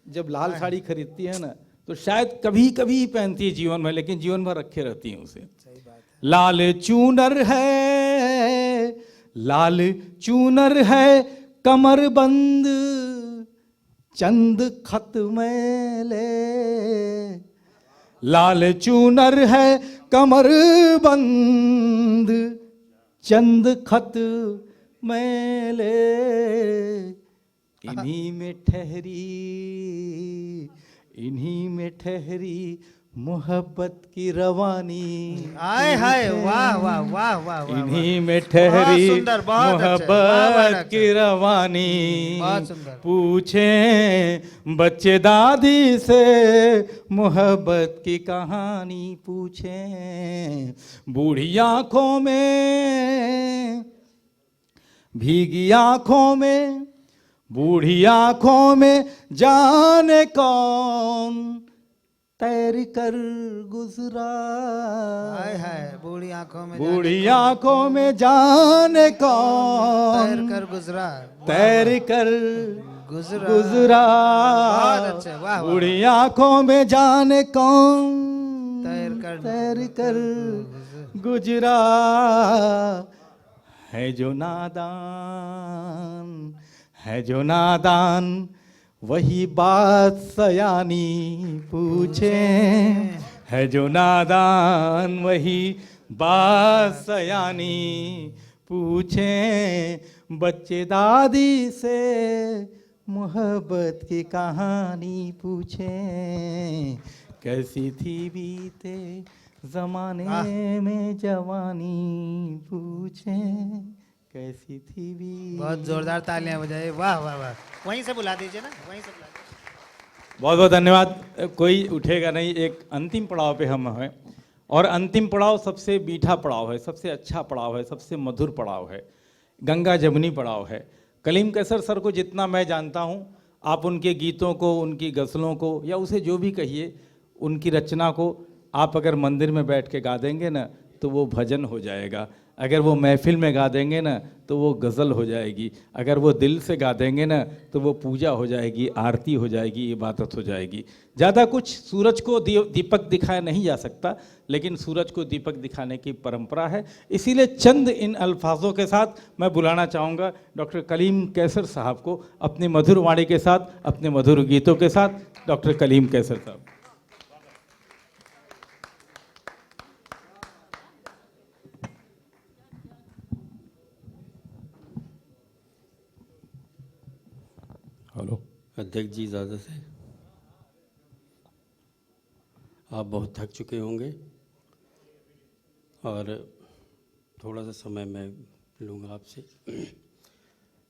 Speaker 1: जब लाल साड़ी खरीदती है ना तो शायद कभी कभी पहनती है जीवन में, लेकिन जीवन भर रखे रहती हैं उसे।
Speaker 2: सही बात है।
Speaker 1: लाल चूनर है, लाल चूनर है, कमर बंद चंद खत मैले। लाल चूनर है, कमर बंद चंद खत मैले, इन्हीं में ठहरी, इन्हीं में ठहरी मोहब्बत की रवानी।
Speaker 2: हाय हाय, वाह वाह वाह वाह वाह।
Speaker 1: इन्हीं में
Speaker 2: बहुत
Speaker 1: ठहरी
Speaker 2: सुंदर, बहुत अच्छे, वाह, वाह,
Speaker 1: मोहब्बत की रवानी।
Speaker 2: बहुत सुंदर।
Speaker 1: पूछें बच्चे दादी से मोहब्बत की कहानी पूछें। बूढ़ी आंखों में, भीगी आंखों में, बूढ़ी आंखों में जाने कौन तैर कर गुजरा।
Speaker 2: हाय हाय, बूढ़ी आंखों में,
Speaker 1: बूढ़ी आंखों में जाने कौन
Speaker 2: तैर कर गुजरा,
Speaker 1: तैर कर
Speaker 2: गुजरा।
Speaker 1: गुजरा।
Speaker 2: बहुत अच्छे, वाह वाह।
Speaker 1: बूढ़ी आंखों में जाने कौन तैर कर गुजरा। है जो नादान, है जो नादान, वही बात सयानी पूछे। है जो नादान, वही बात सयानी पूछे बच्चे दादी से मोहब्बत की कहानी पूछे। कैसी थी बीते जमाने में जवानी पूछे, कैसी थी भी।
Speaker 2: बहुत जोरदार तालियां बजाए, वाह वाह वाह। वहीं से बुला दीजिए ना, वहीं से बुला दीजिए।
Speaker 1: बहुत बहुत धन्यवाद। कोई उठेगा नहीं, एक अंतिम पड़ाव पे हम हैं, और अंतिम पड़ाव सबसे मीठा पड़ाव है, सबसे अच्छा पड़ाव है, सबसे मधुर पड़ाव है, गंगा जमुनी पड़ाव है। कलीम कैसर सर को जितना मैं जानता हूँ, आप उनके गीतों को, उनकी गज़लों को, या उसे जो भी कहिए, उनकी रचना को आप अगर मंदिर में बैठ के गा देंगे ना तो वो भजन हो जाएगा। अगर वो महफिल में गा देंगे ना तो वो गज़ल हो जाएगी। अगर वो दिल से गा देंगे ना तो वो पूजा हो जाएगी, आरती हो जाएगी, इबादत हो जाएगी। ज़्यादा कुछ सूरज को दीपक दिखाया नहीं जा सकता, लेकिन सूरज को दीपक दिखाने की परंपरा है। इसीलिए चंद इन अल्फाजों के साथ मैं बुलाना चाहूँगा डॉक्टर कलीम कैसर साहब को, अपनी मधुर वाणी के साथ, अपने मधुर गीतों के साथ। डॉक्टर कलीम कैसर साहब। हेलो
Speaker 4: अध्यक्ष जी, इजाज़त है। आप बहुत थक चुके होंगे और थोड़ा सा समय मैं लूँगा आपसे।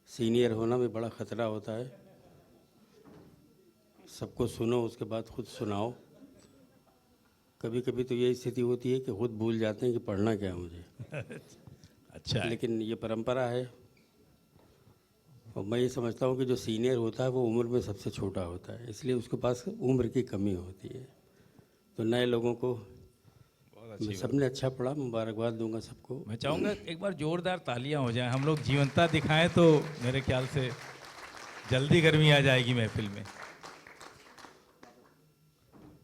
Speaker 4: सीनियर होना में बड़ा ख़तरा होता है, सबको सुनो उसके बाद खुद सुनाओ। कभी कभी तो ये स्थिति होती है कि खुद भूल जाते हैं कि पढ़ना क्या है मुझे।
Speaker 1: अच्छा है।
Speaker 4: लेकिन ये परंपरा है, और मैं ये समझता हूँ कि जो सीनियर होता है वो उम्र में सबसे छोटा होता है, इसलिए उसके पास उम्र की कमी होती है। तो नए लोगों को सबने अच्छा पढ़ा, मुबारकबाद दूंगा सबको।
Speaker 1: मैं चाहूँगा एक बार जोरदार तालियां हो जाएं, हम लोग जीवंतता दिखाएं तो मेरे ख्याल से जल्दी गर्मी आ जाएगी महफिल में।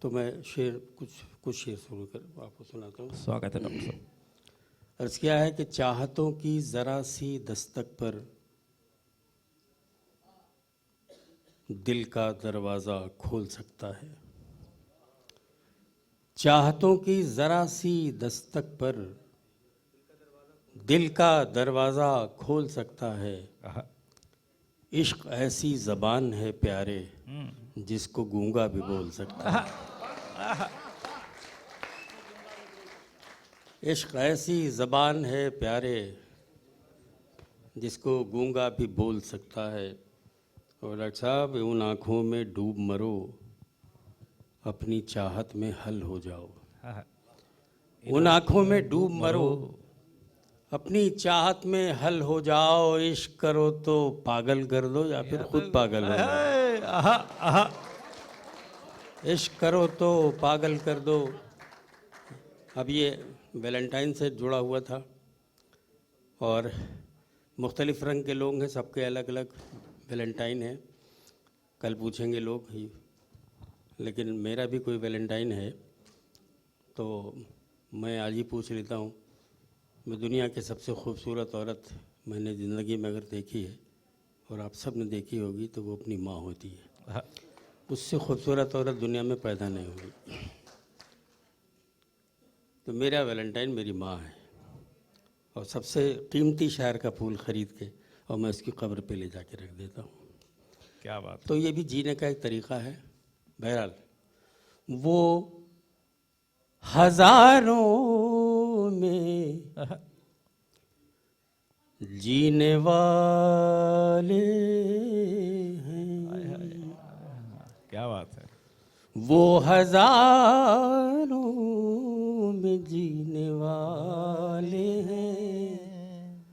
Speaker 4: तो मैं शेर कुछ शेर शुरू कर आपको सुनाता हूँ।
Speaker 1: स्वागत है डॉक्टर साहब।
Speaker 4: अर्ज़ किया है कि चाहतों की ज़रा सी दस्तक पर दिल का दरवाज़ा खोल सकता है। चाहतों की ज़रा सी दस्तक पर दिल का दरवाज़ा खोल सकता है। इश्क ऐसी ज़बान है प्यारे जिसको गूंगा भी बोल सकता है। इश्क ऐसी ज़बान है प्यारे जिसको गूंगा भी बोल सकता है। और डॉक्टर साहब, उन आँखों में डूब मरो, अपनी चाहत में हल हो जाओ। उन आँखों में डूब मरो, अपनी चाहत में हल हो जाओ, इश्क करो तो पागल कर दो या फिर खुद पागल हो जाओ।
Speaker 1: आहा आहा।
Speaker 4: इश्क करो तो पागल कर दो। अब ये वैलेंटाइन से जुड़ा हुआ था और मुख्तलिफ़ रंग के लोग हैं, सबके अलग अलग वैलेंटाइन है। कल पूछेंगे लोग ही, लेकिन मेरा भी कोई वैलेंटाइन है तो मैं आज ही पूछ लेता हूँ। मैं दुनिया की सबसे खूबसूरत औरत मैंने ज़िंदगी में अगर देखी है और आप सब ने देखी होगी तो वो अपनी माँ होती है। उससे खूबसूरत औरत दुनिया में पैदा नहीं होगी। तो मेरा वैलेंटाइन मेरी माँ है और सबसे कीमती शहर का फूल ख़रीद के और मैं उसकी कब्र पे ले जाके रख देता हूँ।
Speaker 1: क्या बात।
Speaker 4: तो ये भी जीने का एक तरीक़ा है। बहरहाल वो हज़ारों में जीने वाले हैं,
Speaker 1: क्या बात है।
Speaker 4: वो हज़ारों में जीने वाले हैं,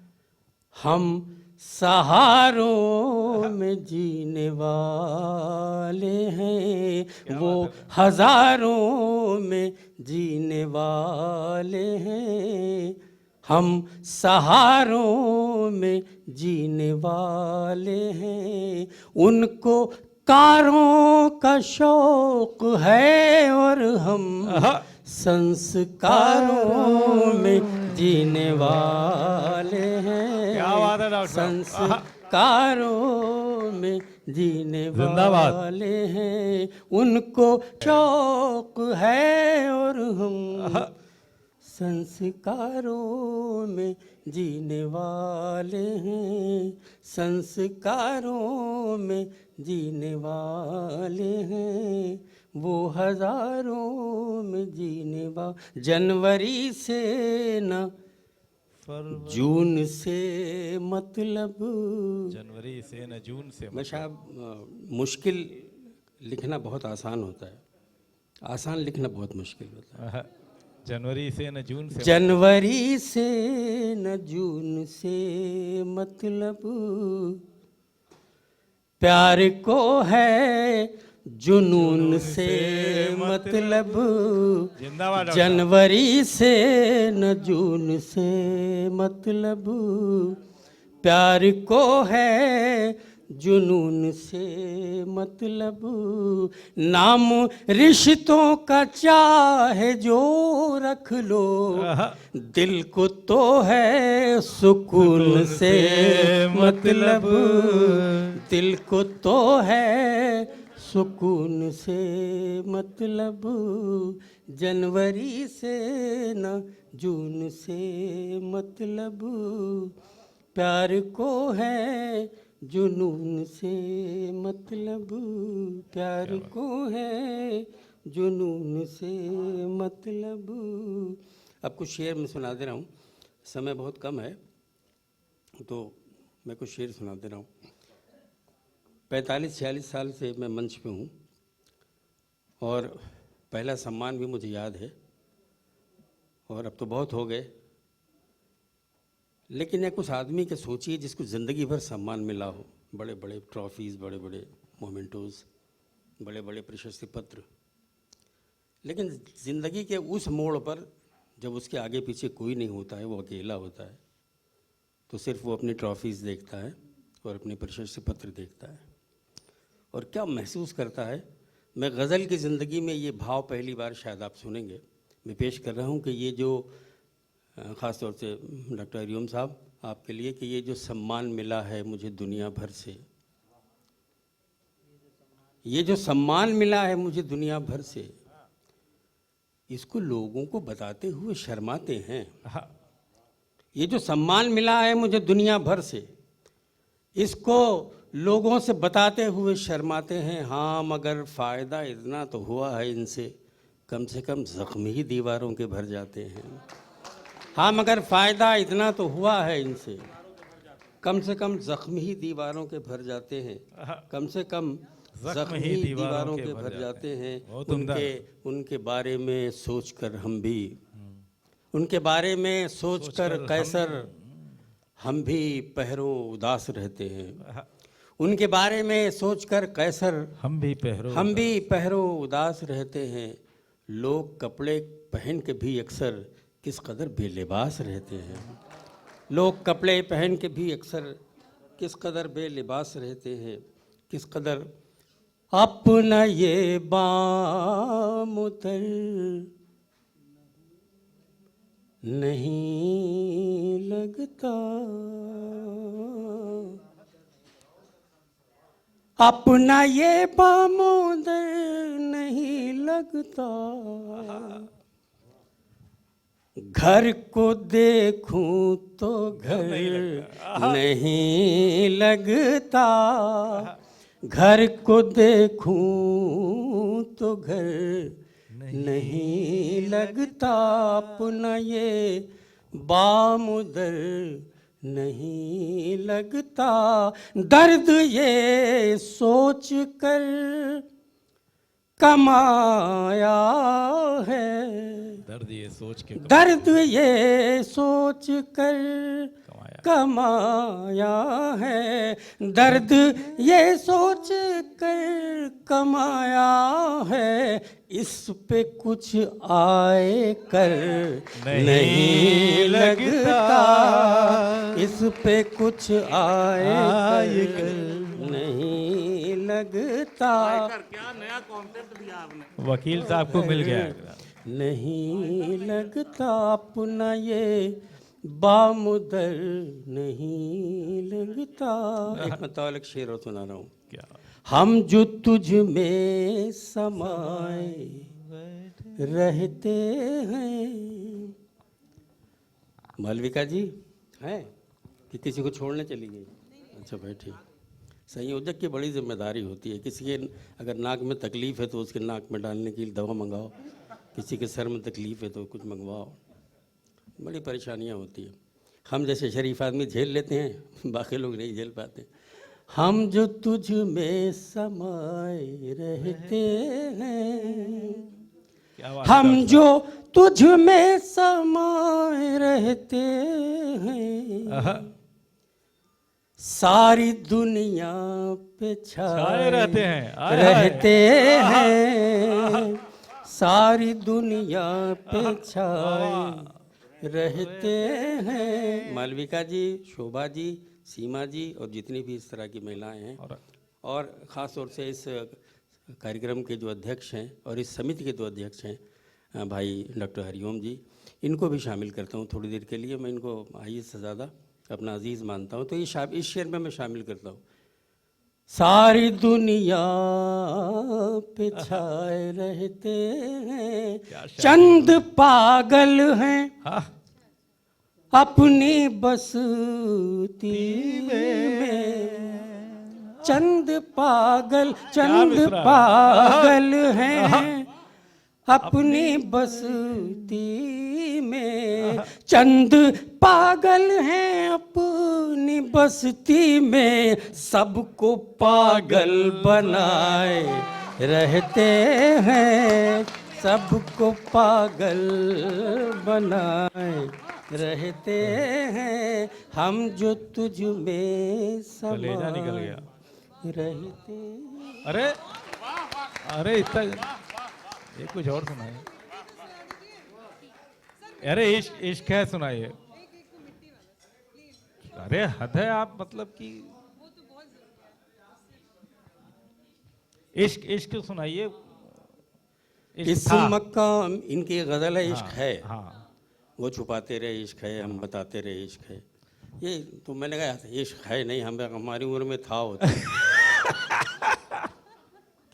Speaker 4: हम सहारों में जीने वाले हैं। वो हज़ारों में जीने वाले हैं, हम सहारों में जीने वाले हैं। उनको कारों का शौक है और हम संस्कारों में जीने वाले हैं।
Speaker 1: क्या बात है डॉक्टर साहब।
Speaker 4: संस्कारों में जीने
Speaker 1: जिंदाबाद।
Speaker 4: वाले हैं। उनको शौक है और हम संस्कारों में जीने वाले हैं। संस्कारों में जीने वाले हैं, वो हज़ारों में जीने वाले। जनवरी से न जून से मतलब,
Speaker 1: जनवरी से न जून से
Speaker 4: मैं साहब मुश्किल लिखना बहुत आसान होता है, आसान लिखना बहुत मुश्किल होता है।
Speaker 1: जनवरी से न जून से,
Speaker 4: जनवरी से न जून से मतलब, प्यार को है जुनून से मतलब।
Speaker 1: जिंदाबाद डॉक्टर।
Speaker 4: जनवरी से न जून से मतलब, प्यार को है जुनून से मतलब। नाम रिश्तों का चाहे जो रख लो, दिल को तो है सुकून से मतलब। दिल को तो है सुकून से मतलब। जनवरी से न जून से मतलब, प्यार को है जुनून से मतलब। प्यार को है जुनून से मतलब। अब कुछ शेर मैं सुना दे रहा हूँ, समय बहुत कम है तो मैं कुछ शेर सुना दे रहा हूँ। 45-46 साल से मैं मंच पे हूँ और पहला सम्मान भी मुझे याद है और अब तो बहुत हो गए, लेकिन एक उस आदमी के सोचिए जिसको ज़िंदगी भर सम्मान मिला हो, बड़े बड़े ट्रॉफीज़, बड़े बड़े मोमेंटोज़, बड़े बड़े प्रशस्ति पत्र, लेकिन ज़िंदगी के उस मोड़ पर जब उसके आगे पीछे कोई नहीं होता है, वो अकेला होता है, तो सिर्फ वो अपनी ट्रॉफीज़ देखता है और अपने प्रशस्ति पत्र देखता है और क्या महसूस करता है। मैं गज़ल की ज़िंदगी में ये भाव पहली बार शायद आप सुनेंगे। मैं पेश कर रहा हूँ कि ये जो ख़ास तौर से डॉक्टर हरिओम साहब आपके लिए, कि ये जो सम्मान मिला है मुझे दुनिया भर से, ये जो सम्मान मिला है मुझे दुनिया भर से, इसको लोगों को बताते हुए शर्माते हैं। ये जो सम्मान मिला है मुझे दुनिया भर से, इसको लोगों से बताते हुए शर्माते हैं। हाँ मगर फ़ायदा इतना तो हुआ है इनसे, कम से कम ज़ख्म ही दीवारों के भर जाते हैं। हाँ मगर फ़ायदा इतना तो हुआ है इनसे, कम से कम ज़ख्म ही दीवारों के भर जाते हैं। कम से कम ज़ख्म ही दीवारों के भर जाते हैं। उनके बारे में सोचकर हम भी उनके बारे में सोचकर कैसर हम भी पहरों उदास रहते हैं। उनके बारे में सोचकर कैसर
Speaker 1: हम भी पहरो
Speaker 4: उदास रहते हैं। लोग कपड़े पहन के भी अक्सर किस कदर बेलिबास रहते हैं। लोग कपड़े पहन के भी अक्सर किस कदर बेलिबास रहते हैं। किस कदर अपना ये बामुतर नहीं लगता, अपना ये बामुदर नहीं लगता। घर को देखूं तो घर नहीं लगता, घर को देखूं तो घर नहीं लगता। अपना ये बामुदर नहीं लगता। दर्द ये सोच कर कमाया है,
Speaker 1: दर्द ये सोच के
Speaker 4: दर्द ये सोच कर कमाया है। दर्द ये सोच कर कमाया है। इस पे कुछ आए कर नहीं लगता, इस पे कुछ आए कर नहीं लगता।
Speaker 2: क्या नया कॉन्सेप्ट दिया आपने।
Speaker 1: वकील साहब को मिल गया।
Speaker 4: नहीं लगता अपना ये बामुदर नहीं लगता। एक मतलब एक शेर और सुना रहा हूँ।
Speaker 1: क्या
Speaker 4: हम जो तुझ में समाए रहते हैं। मालविका जी हैं कि किसी को छोड़ने चली गई? अच्छा बैठी। संयोजक की बड़ी जिम्मेदारी होती है। किसी के अगर नाक में तकलीफ है तो उसके नाक में डालने के लिए दवा मंगाओ, किसी के सर में तकलीफ है तो कुछ मंगवाओ। बड़ी परेशानियां होती हैं। हम जैसे शरीफ आदमी झेल लेते हैं, बाकी लोग नहीं झेल पाते। हम जो तुझ में समाए रहते हैं,
Speaker 1: क्या बात
Speaker 4: हम जो तुझ में समाए रहते हैं। सारी दुनिया पे छाए
Speaker 1: रहते हैं,
Speaker 4: रहते हैं। सारी दुनिया पे छाए रहते हैं। मालविका जी, शोभा जी, सीमा जी और जितनी भी इस तरह की महिलाएं हैं, और ख़ास तौर से इस कार्यक्रम के जो अध्यक्ष हैं और इस समिति के जो अध्यक्ष हैं भाई डॉक्टर हरिओम जी, इनको भी शामिल करता हूँ थोड़ी देर के लिए। मैं इनको आइए से ज़्यादा अपना अजीज़ मानता हूँ, तो ये इस शेर में मैं शामिल करता हूँ। सारी दुनिया पे छाए रहते हैं, चंद पागल हैं अपनी बस्ती में। चंद पागल हैं अपनी बस्ती में। चंद पागल हैं अपनी बस्ती में। सबको पागल बनाए रहते हैं, सबको पागल बनाए रहते हैं। हम जो तुझ में
Speaker 1: कलेजा निकल
Speaker 4: समाए
Speaker 1: गया।
Speaker 4: रहते।
Speaker 1: अरे अरे इतना ये कुछ और सुनाइए। अरे इश्क है सुनाइए। अरे हद है आप, मतलब कि इश्क सुनाइए।
Speaker 4: इस मकाम इनकी गजल है, इश्क है।
Speaker 1: हाँ
Speaker 4: वो छुपाते रहे इश्क है, हम बताते रहे इश्क है। ये तो मैंने कहा इश्क है नहीं, हमारी उम्र में था होता।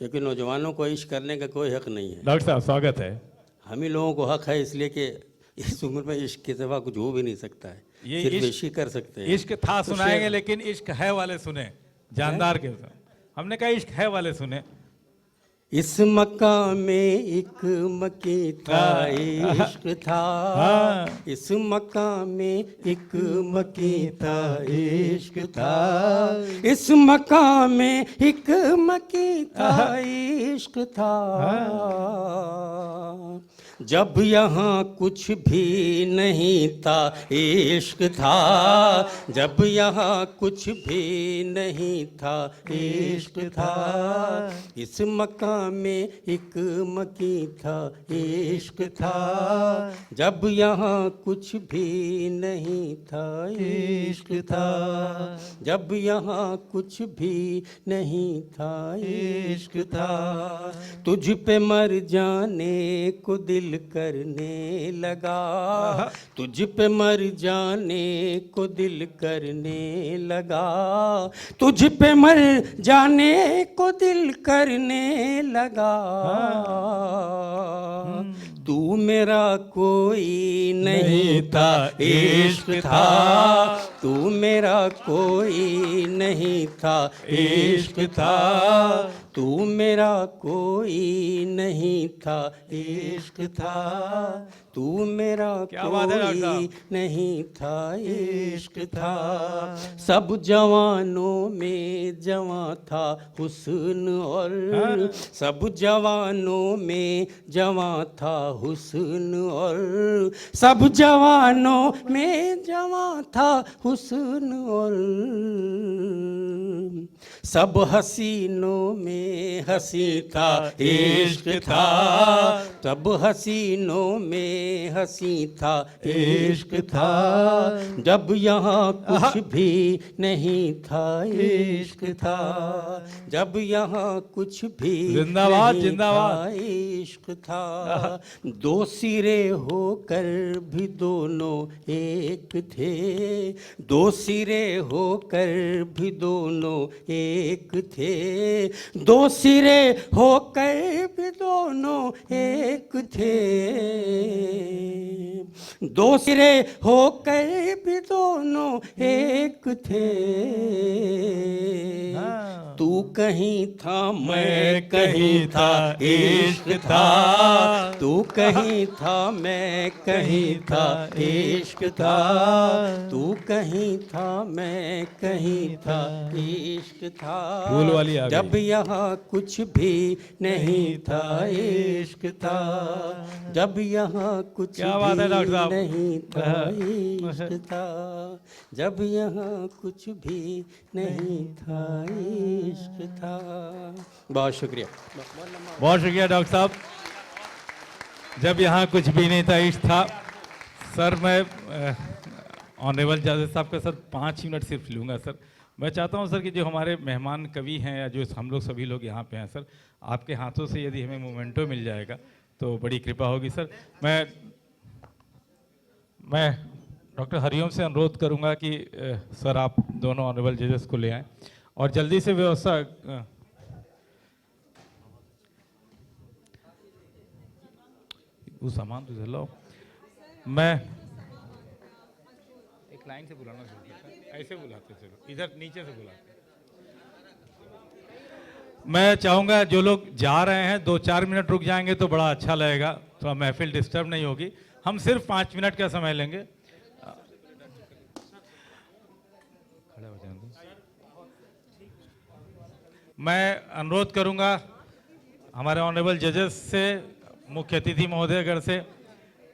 Speaker 4: क्योंकि नौजवानों को इश्क करने का कोई हक नहीं है।
Speaker 1: डॉक्टर साहब स्वागत है।
Speaker 4: हम ही लोगों को हक है, इसलिए कि इस उम्र में इश्क के सिवा कुछ हो भी नहीं सकता है।
Speaker 1: ये
Speaker 4: सिर्फ इश्क कर सकते हैं।
Speaker 1: इश्क था सुनाएंगे, लेकिन इश्क है वाले सुने जानदार के। हमने कहा इश्क है वाले सुने।
Speaker 4: इस मकाम में एक मकी था, इश्क था। इस मकाम में एक मकी था, इश्क था। इस मकाम में एक मकी था, इश्क था। जब यहाँ कुछ भी नहीं था इश्क था, जब यहाँ कुछ भी नहीं था इश्क था, इस मकान में एक मकी था इश्क था, जब यहाँ कुछ भी नहीं था इश्क था, जब यहाँ कुछ भी नहीं था इश्क था, तुझ पे मर जाने को दिल करने लगा, तुझ पे मर जाने को दिल करने लगा, तुझ पे मर जाने को दिल करने लगा, तू मेरा कोई नहीं था इश्क था, तू मेरा कोई नहीं था इश्क था, तू मेरा कोई नहीं था इश्क था, तू मेरा कोई नहीं था इश्क था, सब जवानों में जवां था हुस्न और सब जवानों में जवां था हुस्न और सब जवानों में जवां था हुस्न और सब हसीनों में हसी था इश्क था, सब हसीनों में हसी था इश्क था, जब यहाँ कुछ भी नहीं था इश्क था, जब यहाँ कुछ भी
Speaker 1: जिंदाबाद,
Speaker 4: नहीं
Speaker 1: जिंदाबाद।
Speaker 4: था इश्क था, दो सिरे होकर भी दोनों एक थे, दो सिरे होकर भी दोनों एक थे, दो सिरे होकर भी दोनों एक थे, दो सिरे होकर भी दोनों एक थे, तू कहीं था मैं कहीं था इश्क था, तू कहीं था मैं कहीं था इश्क था, तू कहीं था मैं कहीं था इश्क था,
Speaker 1: फूल वाली आ गई।
Speaker 4: जब यहाँ कुछ भी नहीं था इश्क था, जब यहाँ कुछ
Speaker 1: क्या बात है डॉक्टर साहब?
Speaker 4: नहीं था इश्क था, जब यहाँ कुछ भी नहीं था इश्क था। बहुत शुक्रिया।
Speaker 1: बहुत शुक्रिया डॉक्टर साहब। जब यहाँ कुछ भी नहीं था इश्क था। सर मैं ऑनरेबल जजेस साहब के साथ 5 मिनट सिर्फ लूँगा सर। मैं चाहता हूँ सर कि जो हमारे मेहमान कवि हैं या जो हम लोग सभी लोग यहाँ पे हैं सर, आपके हाथों से यदि हमें मोमेंटो मिल जाएगा तो बड़ी कृपा होगी सर। मैं डॉक्टर हरिओम से अनुरोध करूँगा कि सर आप दोनों ऑनरेबल जजेस को ले आएँ और जल्दी से व्यवस्था वो सामान तो लाओ। मैं एक लाइन से बुलाना शुरू करता, ऐसे बुलाते चलो, इधर नीचे से बुलाते। मैं चाहूँगा जो लोग जा रहे हैं 2-4 मिनट रुक जाएंगे तो बड़ा अच्छा लगेगा, थोड़ा महफिल डिस्टर्ब नहीं होगी। हम सिर्फ 5 मिनट का समय लेंगे। मैं अनुरोध करूँगा हमारे ऑनरेबल जजेस से, मुख्य अतिथि महोदयगण से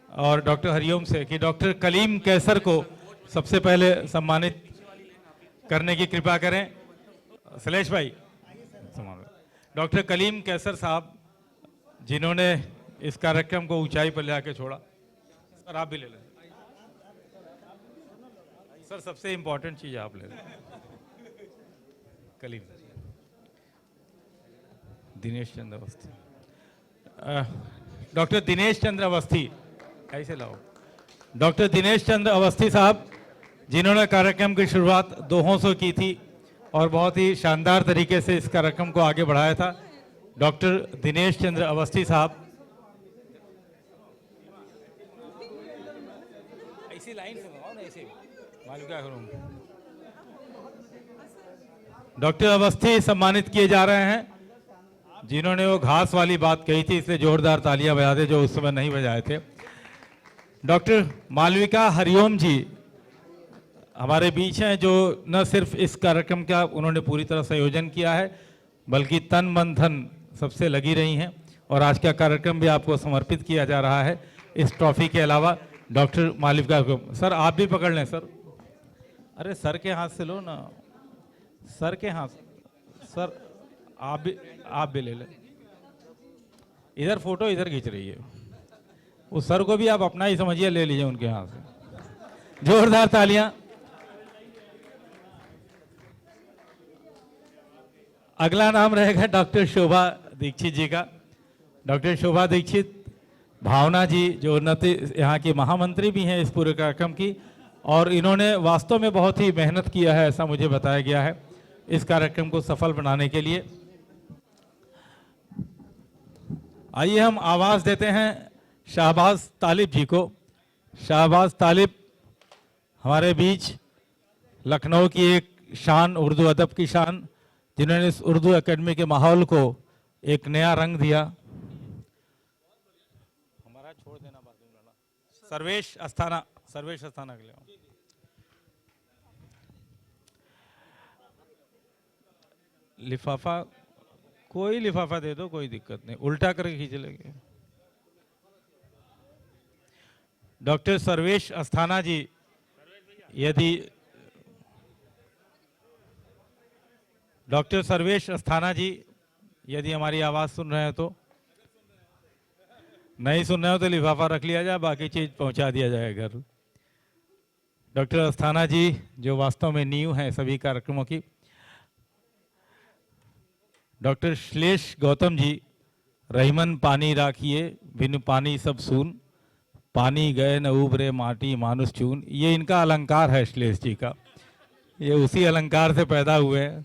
Speaker 1: और डॉक्टर हरिओम से कि डॉक्टर कलीम कैसर को सबसे पहले सम्मानित करने की कृपा करें। सलेश भाई, डॉक्टर कलीम कैसर साहब जिन्होंने इस कार्यक्रम को ऊंचाई पर ले आके छोड़ा। सर आप भी ले लें सर, सबसे इंपॉर्टेंट चीज आप ले लें। कलीम दिनेश चंद्र अवस्थी, डॉक्टर दिनेश चंद्र अवस्थी, ऐसे लाओ। डॉक्टर दिनेश चंद्र अवस्थी साहब जिन्होंने कार्यक्रम की शुरुआत दोहों से की थी और बहुत ही शानदार तरीके से इस कार्यक्रम को आगे बढ़ाया था। डॉक्टर दिनेश चंद्र अवस्थी साहब, ऐसी लाइन से लगाओ ना, ऐसे मालूम क्या करूं। डॉक्टर अवस्थी सम्मानित किए जा रहे हैं जिन्होंने वो घास वाली बात कही थी, इसलिए जोरदार तालियां बजा दे जो उस समय नहीं बजाए थे। डॉक्टर मालविका हरिओम जी हमारे बीच हैं जो न सिर्फ इस कार्यक्रम का उन्होंने पूरी तरह संयोजन किया है बल्कि तन मन धन सबसे लगी रही हैं और आज का कार्यक्रम भी आपको समर्पित किया जा रहा है। इस ट्रॉफी के अलावा डॉक्टर मालविका को, सर आप भी पकड़ लें सर। अरे सर के हाथ से लो ना, सर के हाथ। सर आप भी ले लें। इधर फोटो इधर खींच रही है, उस सर को भी आप अपना ही समझिए, ले लीजिए उनके हाथ से। जोरदार तालियां। अगला नाम रहेगा डॉक्टर शोभा दीक्षित जी का। डॉक्टर शोभा दीक्षित, भावना जी जो उन्नति यहाँ की महामंत्री भी हैं इस पूरे कार्यक्रम की, और इन्होंने वास्तव में बहुत ही मेहनत किया है, ऐसा मुझे बताया गया है, इस कार्यक्रम को सफल बनाने के लिए। आइए हम आवाज़ देते हैं शाहबाज तालिब जी को। शाहबाज तालिब हमारे बीच लखनऊ की एक शान, उर्दू अदब की शान, जिन्होंने इस उर्दू एकेडमी के माहौल को एक नया रंग दिया। हमारा छोड़ देना बात। सर्वेश अस्थाना के लिए लिफाफा, कोई लिफाफा दे दो, कोई दिक्कत नहीं, उल्टा करके खींच लेंगे। डॉक्टर सर्वेश अस्थाना जी, यदि डॉक्टर सर्वेश अस्थाना जी यदि हमारी आवाज़ सुन रहे हैं तो, नहीं सुन रहे हो तो लिफाफा रख लिया जाए, बाकी चीज़ पहुंचा दिया जाएगा घर। डॉक्टर अस्थाना जी जो वास्तव में नींव हैं सभी कार्यक्रमों की। डॉक्टर श्लेष गौतम जी, रहीमन पानी राखिए बिन पानी सब सून, पानी गए न उबरे माटी मानुष चून। ये इनका अलंकार है श्लेष जी का, ये उसी अलंकार से पैदा हुए हैं।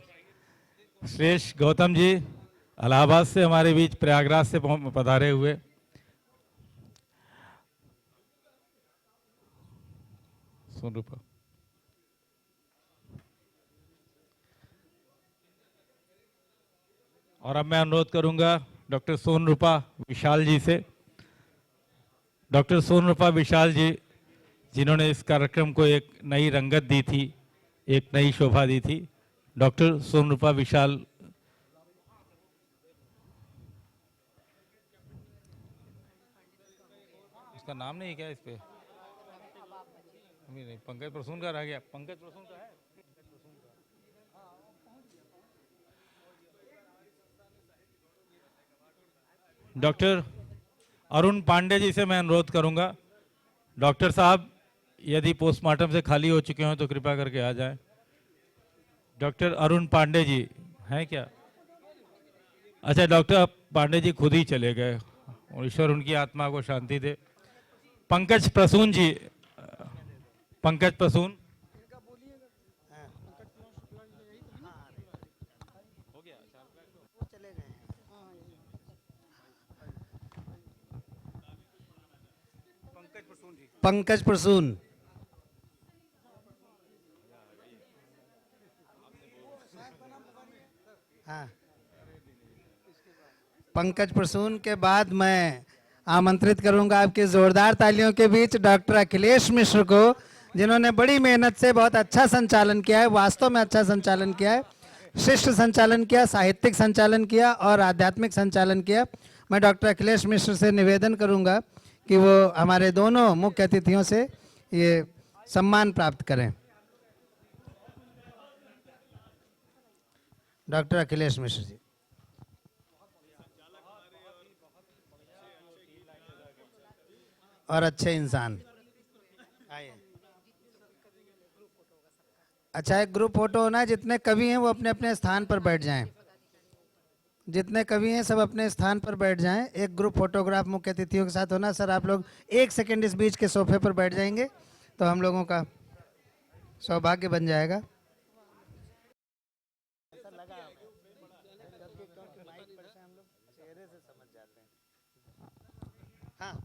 Speaker 1: श्लेष गौतम जी इलाहाबाद से हमारे बीच प्रयागराज से पधारे हुए। सोन रूपा, और अब मैं अनुरोध करूंगा डॉक्टर सोन रूपा विशाल जी से। डॉक्टर सोन रूपा विशाल जी जिन्होंने इस कार्यक्रम को एक नई रंगत दी थी, एक नई शोभा दी थी। डॉक्टर सोन रूपा विशाल, उसका नाम नहीं क्या इस पे? नहीं, पंकज प्रसून का रह गया। पंकज प्रसून का है। डॉक्टर अरुण पांडे जी से मैं अनुरोध करूंगा, डॉक्टर साहब यदि पोस्टमार्टम से खाली हो चुके हो तो कृपया करके आ जाएं। डॉक्टर अरुण पांडे जी हैं क्या? अच्छा, डॉक्टर पांडे जी खुद ही चले गए, और ईश्वर उनकी आत्मा को शांति दे। पंकज प्रसून जी, पंकज प्रसून,
Speaker 2: पंकज प्रसून, हाँ, पंकज प्रसून के बाद मैं आमंत्रित करूंगा आपके जोरदार तालियों के बीच डॉक्टर अखिलेश मिश्र को, जिन्होंने बड़ी मेहनत से बहुत अच्छा संचालन किया है, वास्तव में अच्छा संचालन किया है, शिष्ट संचालन किया, साहित्यिक संचालन किया और आध्यात्मिक संचालन किया। मैं डॉक्टर अखिलेश मिश्र से निवेदन करूंगा कि वो हमारे दोनों मुख्य अतिथियों से ये सम्मान प्राप्त करें। डॉक्टर अखिलेश मिश्र जी। और अच्छे इंसान। आइए। अच्छा, एक ग्रुप फोटो होना है, जितने कवि हैं वो अपने अपने स्थान पर बैठ जाएं। जितने कवि हैं सब अपने स्थान पर बैठ जाएं। एक ग्रुप फोटोग्राफ मुख्य अतिथियों के साथ होना। सर आप लोग 1 सेकंड इस बीच के सोफे पर बैठ जाएंगे तो हम लोगों का सौभाग्य बन जाएगा। हाँ,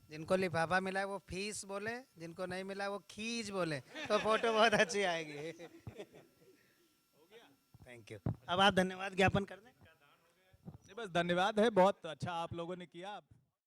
Speaker 2: जिनको लिफाफा मिला है वो फीस बोले, जिनको नहीं मिला वो खींच बोले, तो फोटो बहुत अच्छी आएगी। Thank you. अब आप धन्यवाद ज्ञापन कर दें।
Speaker 5: बस धन्यवाद है, बहुत अच्छा आप लोगों ने किया।